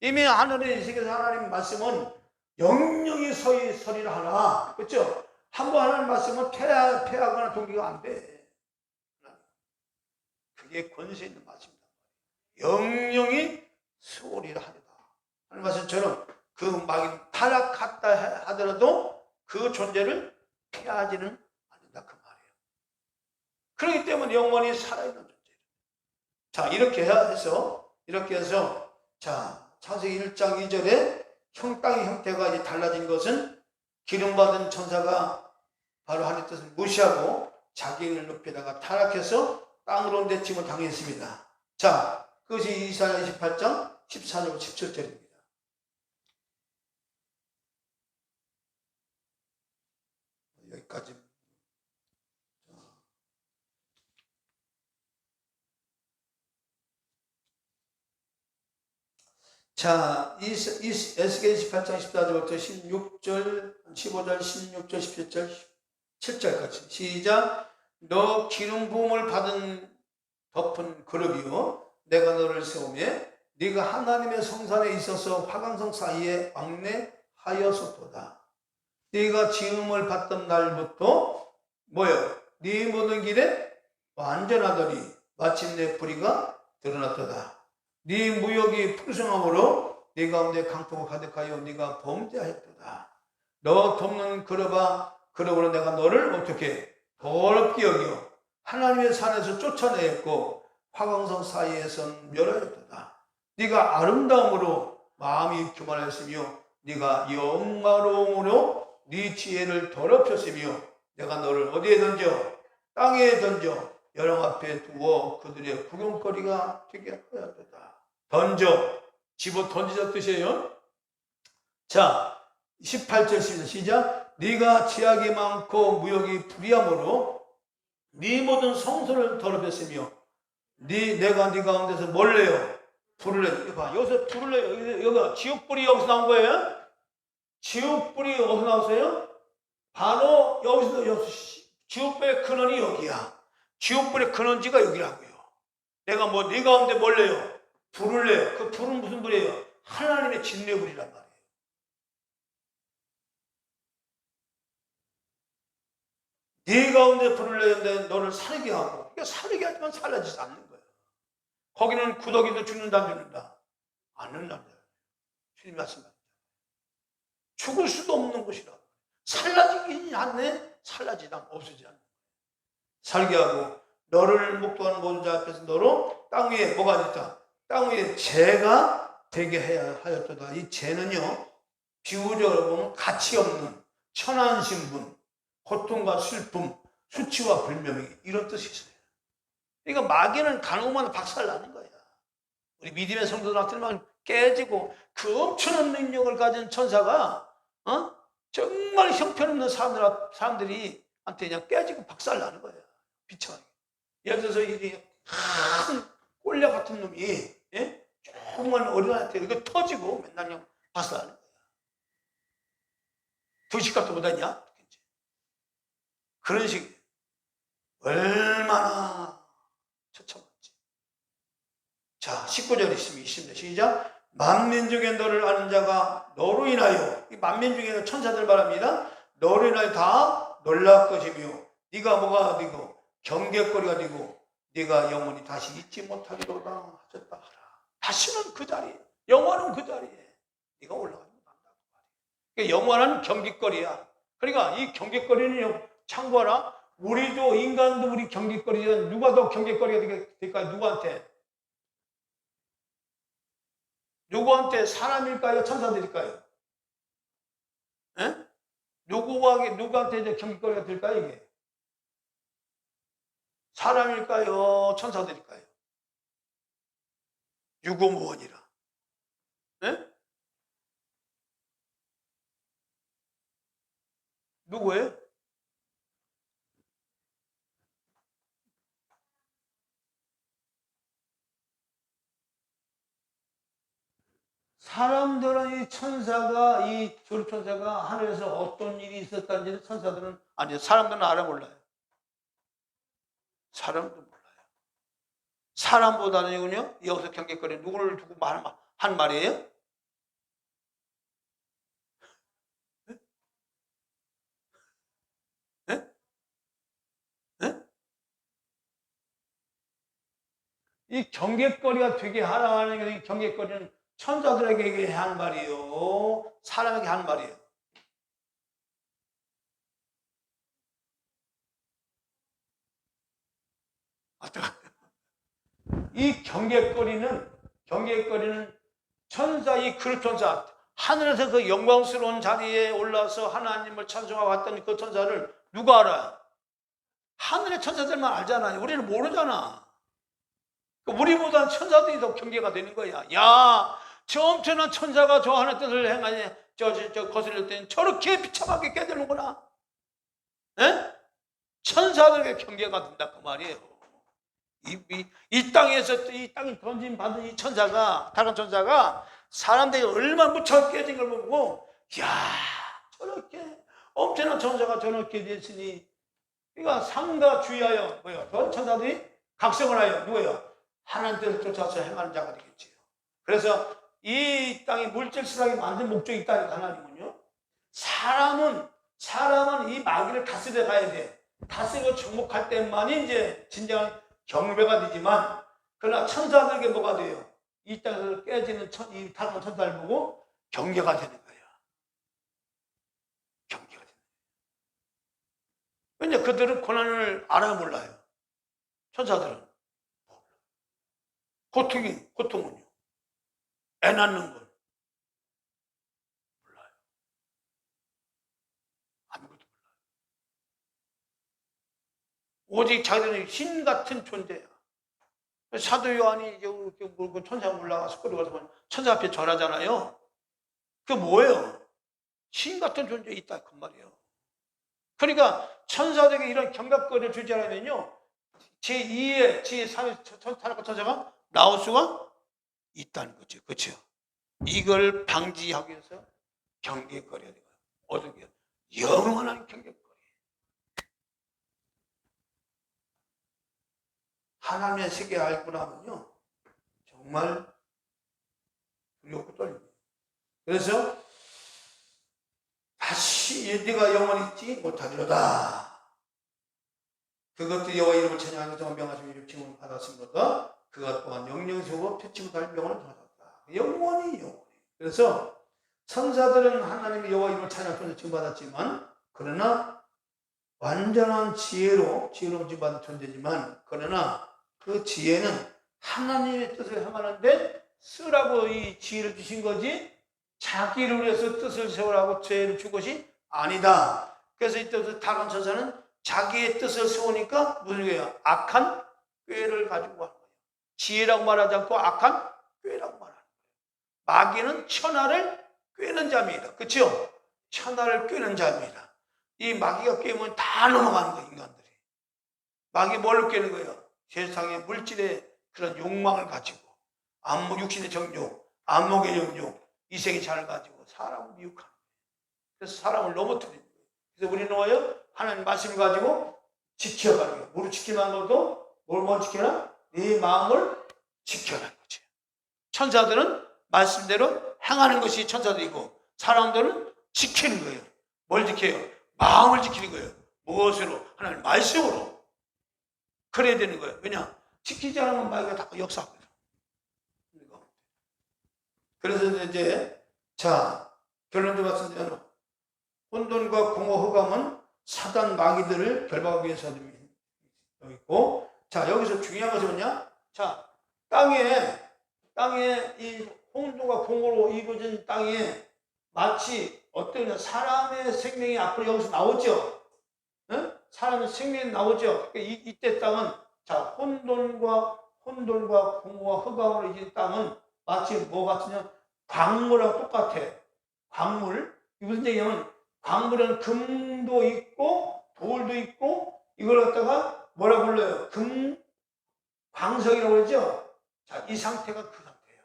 이미 하늘의 세계에서 하나님 말씀은 영영이 서리라 하나. 그렇죠? 한번 하나님 말씀은 패하거나 동기가 안 돼. 그게 권세 있는 말씀입니다. 영영이 수월이라 하리라. 하는 말씀처럼 그 마귀는 타락했다 하더라도 그 존재를 피하지는 않는다 그 말이에요. 그렇기 때문에 영원히 살아있는 존재예요. 자, 이렇게 해서 자, 창세기 1장 2절에 땅의 형태가 이제 달라진 것은 기름받은 천사가 바로 하나님의 뜻을 무시하고 자기를 높이다가 타락해서 땅으로 내침을 당했습니다. 자, 그것이 이사야 28장 14절 17절입니다. 여기까지. 자, 에스겔 28장 14절부터 16절, 15절, 16절, 17절, 7절까지 시작. 너 기름 부음을 받은 덮은 그룹이요 내가 너를 세우며 네가 하나님의 성산에 있어서 화강성 사이에 왕래하였었도다. 네가 지음을 받던 날부터 뭐요? 네 모든 길에 완전하더니 마침내 불의가 드러났도다. 네 무역이 풍성함으로 네 가운데 강포가 가득하여 네가 범죄하였도다. 너 덮는 그룹으로 내가 너를 어떻게 더럽게 여겨 하나님의 산에서 쫓아내었고 화강성 사이에선 멸하였도다. 네가 아름다움으로 마음이 교만하였으며 네가 영화로움으로 네 지혜를 더럽혔으며 내가 너를 어디에 던져? 땅에 던져 여러 앞에 두어 그들의 구경거리가 되게 하였다. 던져, 집어 던지자 뜻이에요. 자, 18절 시작. 네가 지약이 많고 무역이 불이함으로 네 모든 성소를 더럽혔으며 내가 네 가운데서 뭘 내요? 불을 내요. 이거 봐. 여기서 불을 내요. 여기가 지옥불이 여기서 나온 거예요. 지옥불이 어디서 나왔어요? 바로 여기서 지옥불의 근원이 여기야. 지옥불의 근원지가 여기라고요. 내가 네 가운데 뭘 내요? 불을 내요. 그 불은 무슨 불이에요? 하나님의 진례불이란 말이에요. 네 가운데 불을 내는데 너를 살게 하고, 그러니까 살게 하지만 살아지지 않는 거예요. 거기는 구더기도 죽는다 안 죽는다? 않는다. 주님 말씀합니다. 죽을 수도 없는 곳이라. 살라지긴 않네. 살라지지 않고 없어지지 않는 거예요. 살게 하고 너를 목도하는 모든 자 앞에서 너로 땅 위에 뭐가 있다? 땅 위에 죄가 되게 해야 하였도다. 이 죄는요, 비유적으로 보면 가치 없는 천한 신분, 고통과 슬픔, 수치와 불명예 이런 뜻이 있어요. 그러니까 마귀는 가능하면 박살나는 거야. 우리 믿음의 성도들한테는 깨지고 그 엄청난 능력을 가진 천사가 정말 형편없는 사람들이 한테 그냥 깨지고 박살나는 거야. 비참하게. 예를 들어서 이 큰 꼴려 같은 놈이 정말 어린아이한테 이거 터지고 맨날 그냥 박살나는 거야. 도시값도 못하냐? 그런 식. 얼마나 처참한지. 자, 19절 있으면 20절 시작. 만민 중에 너를 아는 자가 너로 인하여, 이 만민 중에는 천사들 말합니다. 너로 인하여 다 놀랄 것이며 네가 뭐가 되고 경계거리가 되고 네가 영원히 다시 잊지 못하리로다 하셨다 하라. 다시는 그 자리에, 영원은 그 자리에 네가 올라가지 못한다고 말이야. 그러니까 영원한 경계거리야. 그러니까 이 경계거리는 참고하라. 우리도 인간도 우리 경계거리는 누가 더 경계거리가 될까요? 누구한테? 누구한테? 사람일까요? 천사들일까요? 에? 누구한테 이제 경계거리가 될까요? 이게 사람일까요? 천사들일까요? 유고무원이라. 에? 누구예요? 사람들은 이 천사가, 이 조류천사가 하늘에서 어떤 일이 있었다는지는 천사들은, 아니, 사람들은 알아 몰라요. 사람도 몰라요. 사람보다는요, 여기서 경계거리 누구를 두고 한 말이에요? 네? 네? 네? 이 경계거리가 되게 하라는 게, 경계거리는 천사들에게 하는 말이에요? 사람에게 하는 말이에요? 이 경계거리는 천사, 이 그룹천사, 하늘에서 그 영광스러운 자리에 올라서 하나님을 찬송하고 왔던 그 천사를 누가 알아요? 하늘의 천사들만 알잖아요. 우리는 모르잖아. 우리보다는 천사들이 더 경계가 되는 거야. 야, 저 엄청난 천사가 저 하늘 뜻을 행하니 저 거슬릴 때는 저렇게 비참하게 깨드는구나. 에? 천사들에게 경계가 된다 그 말이에요. 이 땅에서 이 땅에 던진 받은 이 천사가, 다른 천사가 사람들이 얼마나 무척 깨진 걸 보고, 야, 저렇게 엄청난 천사가 저렇게 됐으니, 그러니까 상가 주의하여 뭐요? 저 천사들이 각성을 하여 누구예요? 하나님 뜻을 쫓아서 행하는 자가 되겠지요. 그래서 이 땅에 물질스럽게 만든 목적이 있다니까 하나님은요. 사람은 이 마귀를 다스려 가야 돼. 다스리고 정복할 때만이 이제 진정한 경배가 되지만, 그러나 천사들에게 뭐가 돼요? 이 땅에서 깨지는 이 다른 천사를 보고 경계가 되는 거예요. 경계가 되는 거예요. 왜냐, 그들은 고난을 알아 몰라요. 천사들은. 고통은요. 애 낳는 건 몰라요. 아무것도 몰라요. 오직 자기들은 신 같은 존재야. 사도 요한이 그 천사 올라가서 끌어가서 보면 천사 앞에 절하잖아요. 그게 뭐예요? 신 같은 존재 있다 그 말이에요. 그러니까 천사들에게 이런 경각거리를 주지 않으면요 제2의 제3의 타락한 천사가 나올 수가 있다는 거죠. 그렇죠? 이걸 방지하기 위해서 경계거려야 돼요. 어떻게? 영원한 경계거리. 하나님의 세계 알고 나면요 정말 두렵고 떨립니다. 그래서 다시 네가 영원히 있지 못하리로다. 그것도 여호와 이름을 찬양하면서 명하시고 이름 칭을 받았으므로다. 그것 또한 영영세고 표치 못할 명을 받았다. 영원히. 그래서 천사들은 하나님의 여호와 이름을 찬양하면서 칭받았지만 그러나 완전한 지혜로운 칭받은 존재지만 그러나 그 지혜는 하나님의 뜻을 행하는데 쓰라고 이 지혜를 주신 거지 자기를 위해서 뜻을 세우라고 지혜를 준 것이 아니다. 그래서 이때부터 타락한 천사는 자기의 뜻을 세우니까 무슨 얘기예요? 악한 꾀를 가지고 하는 거예요. 지혜라고 말하지 않고 악한 꾀라고 말하는 거예요. 마귀는 천하를 꾀는 자입니다. 그렇죠? 천하를 꾀는 자입니다. 이 마귀가 꾀면 다 넘어가는 거예요. 인간들이. 마귀 뭘로 꾀는 거예요? 세상의 물질의 그런 욕망을 가지고 육신의 정욕, 안목의 정욕, 이생의 잔을 가지고 사람을 미혹하는 거예요. 그래서 사람을 넘어뜨리는 거예요. 그래서 우리는 뭐예요? 하나님 말씀을 가지고 지켜가는 거예요. 뭐를 지키는 것도 뭘 지켜라? 네 마음을 지켜라는 거죠. 천사들은 말씀대로 행하는 것이 천사들이고 사람들은 지키는 거예요. 뭘 지켜요? 마음을 지키는 거예요. 무엇으로? 하나님 말씀으로. 그래야 되는 거예요. 왜냐? 지키지 않으면 마귀가 다 역사하거든요. 그래서 이제 자 결론적으로 말씀드리면 혼돈과 공허 흑암은 사단 마귀들을 결박하기 위해서 여기 있고 자 여기서 중요한 것은 뭐냐? 자 땅에 이 혼돈과 공허로 이루어진 땅에 마치 어떤 사람의 생명이 앞으로 여기서 나오죠. 응? 사람의 생명이 나오죠. 이때 땅은 자 혼돈과 공허와 흑암으로 이루어진 땅은 마치 뭐 같으냐? 광물하고 똑같아. 광물. 무슨 얘기냐면 광물은 금도 있고 돌도 있고 이걸 갖다가 뭐라 불러요? 광석이라고 그러죠? 자, 이 상태가 그 상태예요.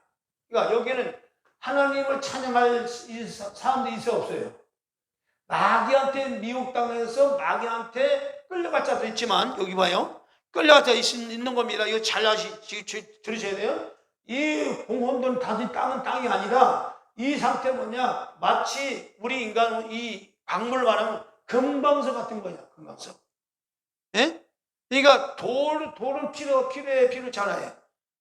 그러니까 여기는 하나님을 찬양할 사람들이 있어 없어요? 마귀한테 미혹당해서 마귀한테 끌려갈 자도 있지만 여기 봐요. 끌려갈 자 있는 겁니다. 이거 잘 들으셔야 돼요. 이 공혼돈 다진 땅은 땅이 아니라 이 상태 뭐냐? 마치 우리 인간은 이 광물 말하면 금방석 같은 거냐? 금방석. 예? 그러니까 돌은 필요잖아요.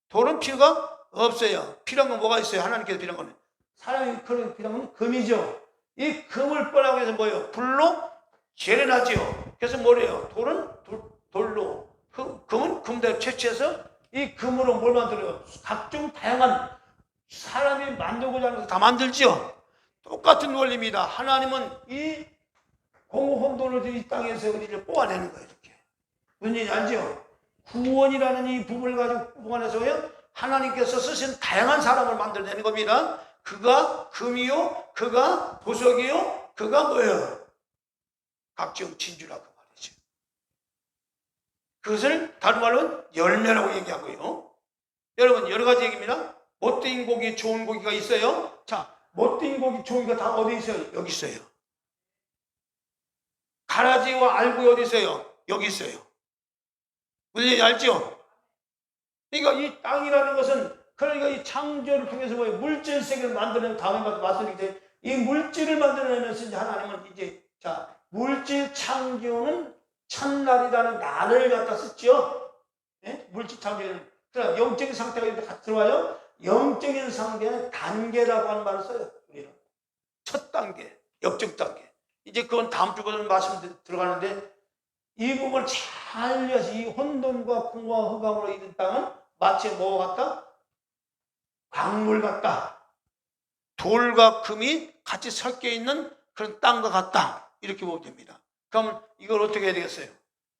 돌은 필요가 없어요. 필요한 건 뭐가 있어요? 하나님께서 필요한 거는 사람이 필요한 건 금이죠. 이 금을 뻔하고 해서 뭐예요? 불로 재련하지요. 그래서 뭐래요? 돌은 돌로, 금은 금대로 채취해서 이 금으로 뭘 만들어요? 각종 다양한 사람이 만들고자 하는 것을 다 만들죠. 똑같은 원리입니다. 하나님은 이 공허혼돈을 이 땅에서 우리를 뽑아내는 거예요. 이렇게. 무슨 얘기인지 알죠? 구원이라는 이 부분을 가지고 뽑아내서요. 하나님께서 쓰신 다양한 사람을 만들어내는 겁니다. 그가 금이요, 그가 보석이요, 그가 뭐예요? 각종 진주라 그 말이죠. 그것을 다른 말로는 열매라고 얘기하고요. 여러분 여러 가지 얘기입니다. 못된 고기, 좋은 고기가 있어요. 자, 못된 고기, 좋은 고기가 다 어디 있어요? 여기 있어요. 가라지와 알고 어디 있어요? 여기 있어요. 무슨 얘기 알죠? 그러니까 이 땅이라는 것은 그러니까 이 창조를 통해서 뭐예요? 물질 세계를 만드는 다음에 말씀드린 이 물질을 만들어내면서 이제 하나님은 이제 자 물질 창조는 첫날이라는 날을 갖다 썼죠. 예? 물질 창조는 그러나 영적인 상태가 이렇게 같이 들어와요. 영적인 상태는 단계라고 하는 말을 써요. 우리는 첫 단계, 역적 단계. 이제 그건 다음 주부터는 말씀 들어가는데 이 부분을 잘 이해해서 이 혼돈과 공허와 흑암으로 이룬 땅은 마치 뭐 같다? 광물 같다. 돌과 금이 같이 섞여 있는 그런 땅과 같다. 이렇게 보면 됩니다. 그럼 이걸 어떻게 해야 되겠어요?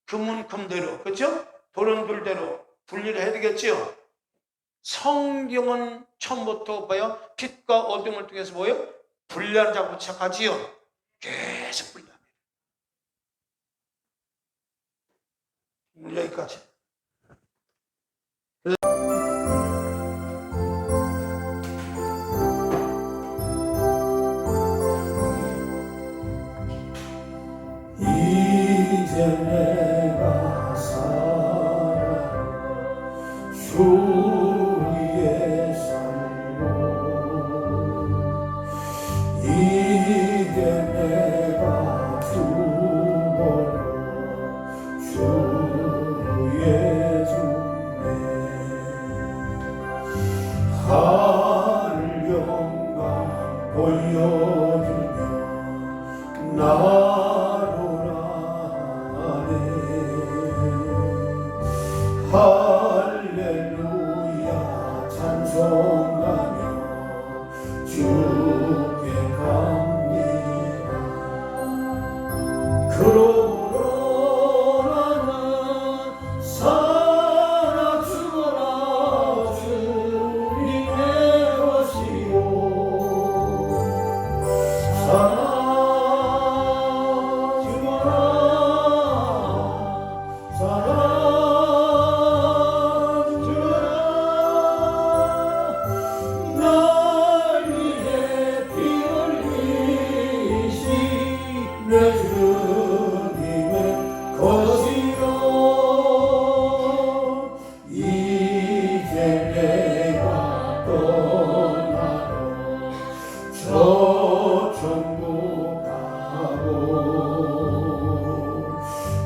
금은 금대로, 그렇죠? 돌은 돌대로 분리를 해야 되겠죠? 성경은 처음부터 뭐요? 빛과 어둠을 통해서 뭐요? 분리하는 작업을 시작하지요. 계속 분리합니다. 여기까지. 이제 내가 살아 주 위에 살고 이제 내가 죽어도 주 위에 죽네 하늘 영광 보여주며 할렐루야 찬송하며 주께 갑니다. 그러므로 나는 살아 죽어라 주님의 것이요 살아 죽어라 살아 내 주님의 것이요 이제 내가 떠나러 저 천국 가고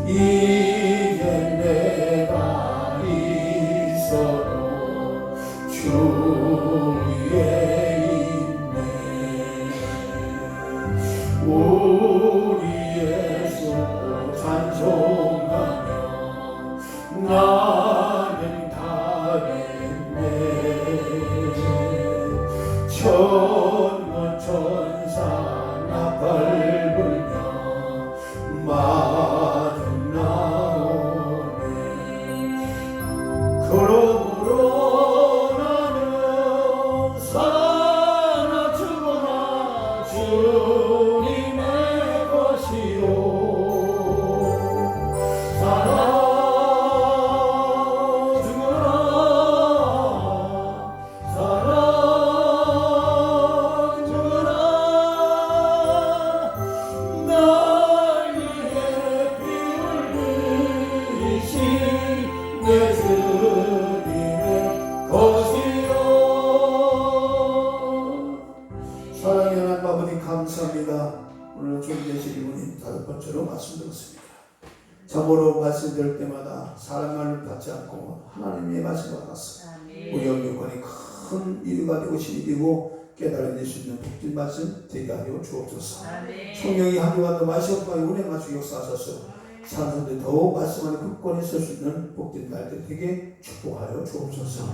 이제 내가 있어도 주 위에 있네 우리 예수 찬송하며 나는 가겠네 천군 천사 나팔 불며 마중 나오네 그러므로 나는 살아 죽어라 주님의 것이요 살아 죽어라 살아 죽어라 날 위해 피 흘리신 내 주님의 것이요 사랑의 하나님 아버지 감사합니다. 오늘 주님 계신 이분이 다섯 번째로 말씀 들었습니다. 참으로 말씀 들을 때마다 사람 말을 받지 않고 하나님의 말씀을 받았어요. 우리 영육관이 큰 이유가 되고 신이 되고 깨달아낼 수 있는 복된 말씀 되게 하여 주옵소서. 성령이 한 주간 더 마시옵고 은혜 마시고 역사하소서. 산선들 더욱 말씀 안에 굳건히 설 수 있는 복된 날들 되게 축복하여 주옵소서.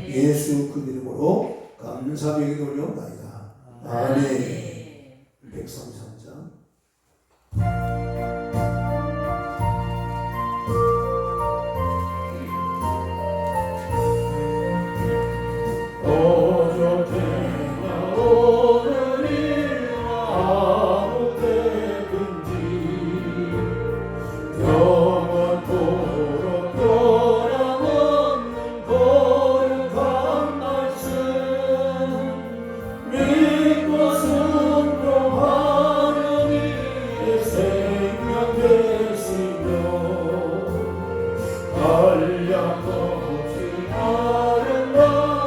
예수 그 이름으로 감사하며 기도올려옵나이다. 아멘. 133장 어저께나 오늘이나 아무 때든지 영원토록 변함없는 거룩한 말씀 믿고 순종하는 이의 생명 되시며 한량없이 아름다운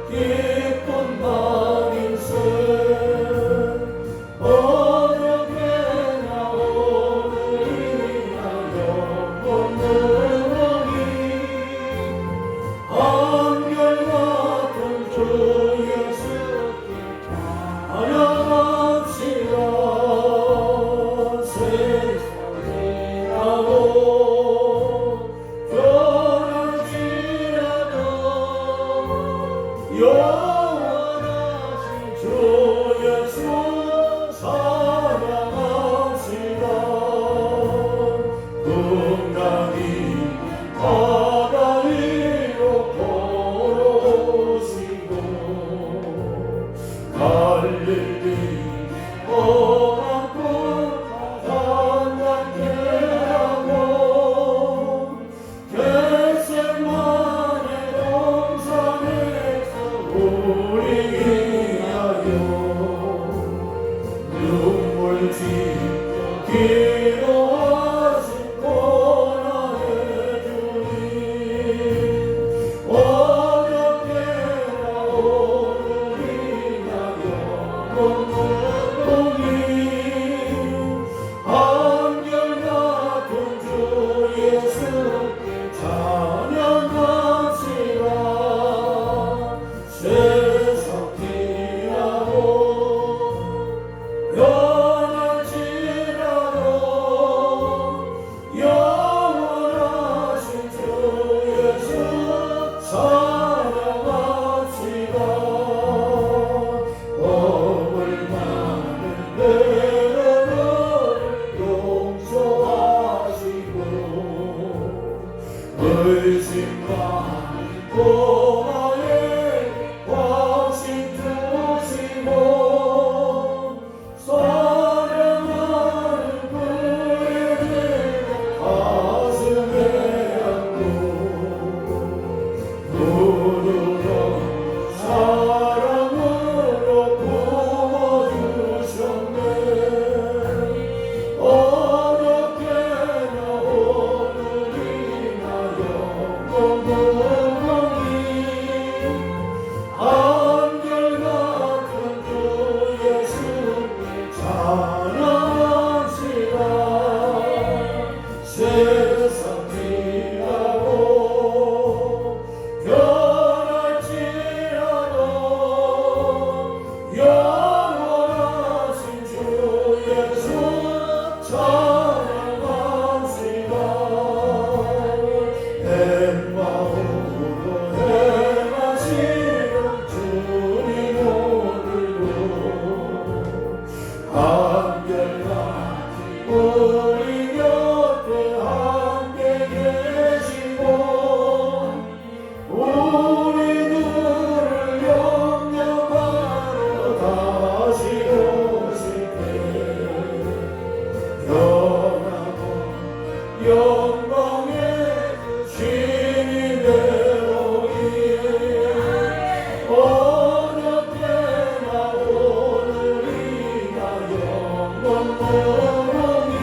기쁜 방인세 어저께나 오늘이나 영원토록이 한결같은 주 예수께 찬양합시다. 세상에 나고 변할지라도 영원하신 주 고마에 확신 두시고 사랑하는 그에게 가슴에 안고 부드러운 사랑으로 품어주셨네. 어렵게나 오늘이나 영원히 한결같은 주 예수님 찬양합시다. 세상 지나고 변할지라도 영원하신 주 예수 찬양합시다. 엠마오로 행하시는 주님 오늘도 한결같이 우리 곁에 함께 계시고 우리들을 영접하러 다시 오실 때 변하고 영광의 신이 되오니 어렵게나 오늘이나 영원히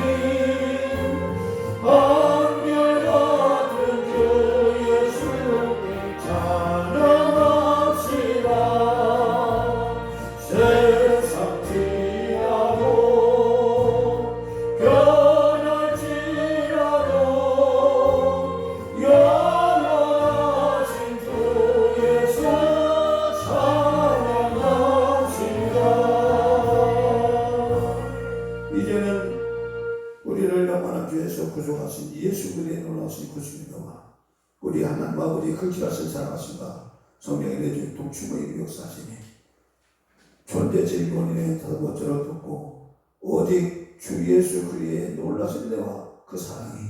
한결같은 주 예수님 찬양합시다. 세상 지나고 변할지라도 영원하신 주 예수 찬양합시다. 이제는 우리를 영원한 죄에서 구속하신 예수 그리스도의 놀라우신 구속이와 우리 하나님과 우리 극진하신 사랑하신가 성령의 내주 동충의 역사하시니 존재 질본인의 다섯번째로 듣고 오직 주 예수 그리스도의 놀라신 은혜와 그 사랑이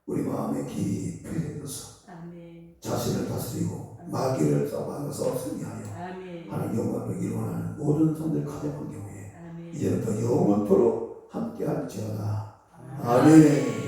우리 마음에 깊이 들어서 아멘. 자신을 다스리고 마귀를 싸워서 승리하여 아멘. 하나님 영광을 이루어가는 모든 성들 가득한 경우에 아멘. 이제는 더 영원토록 함께할지어다. 아멘.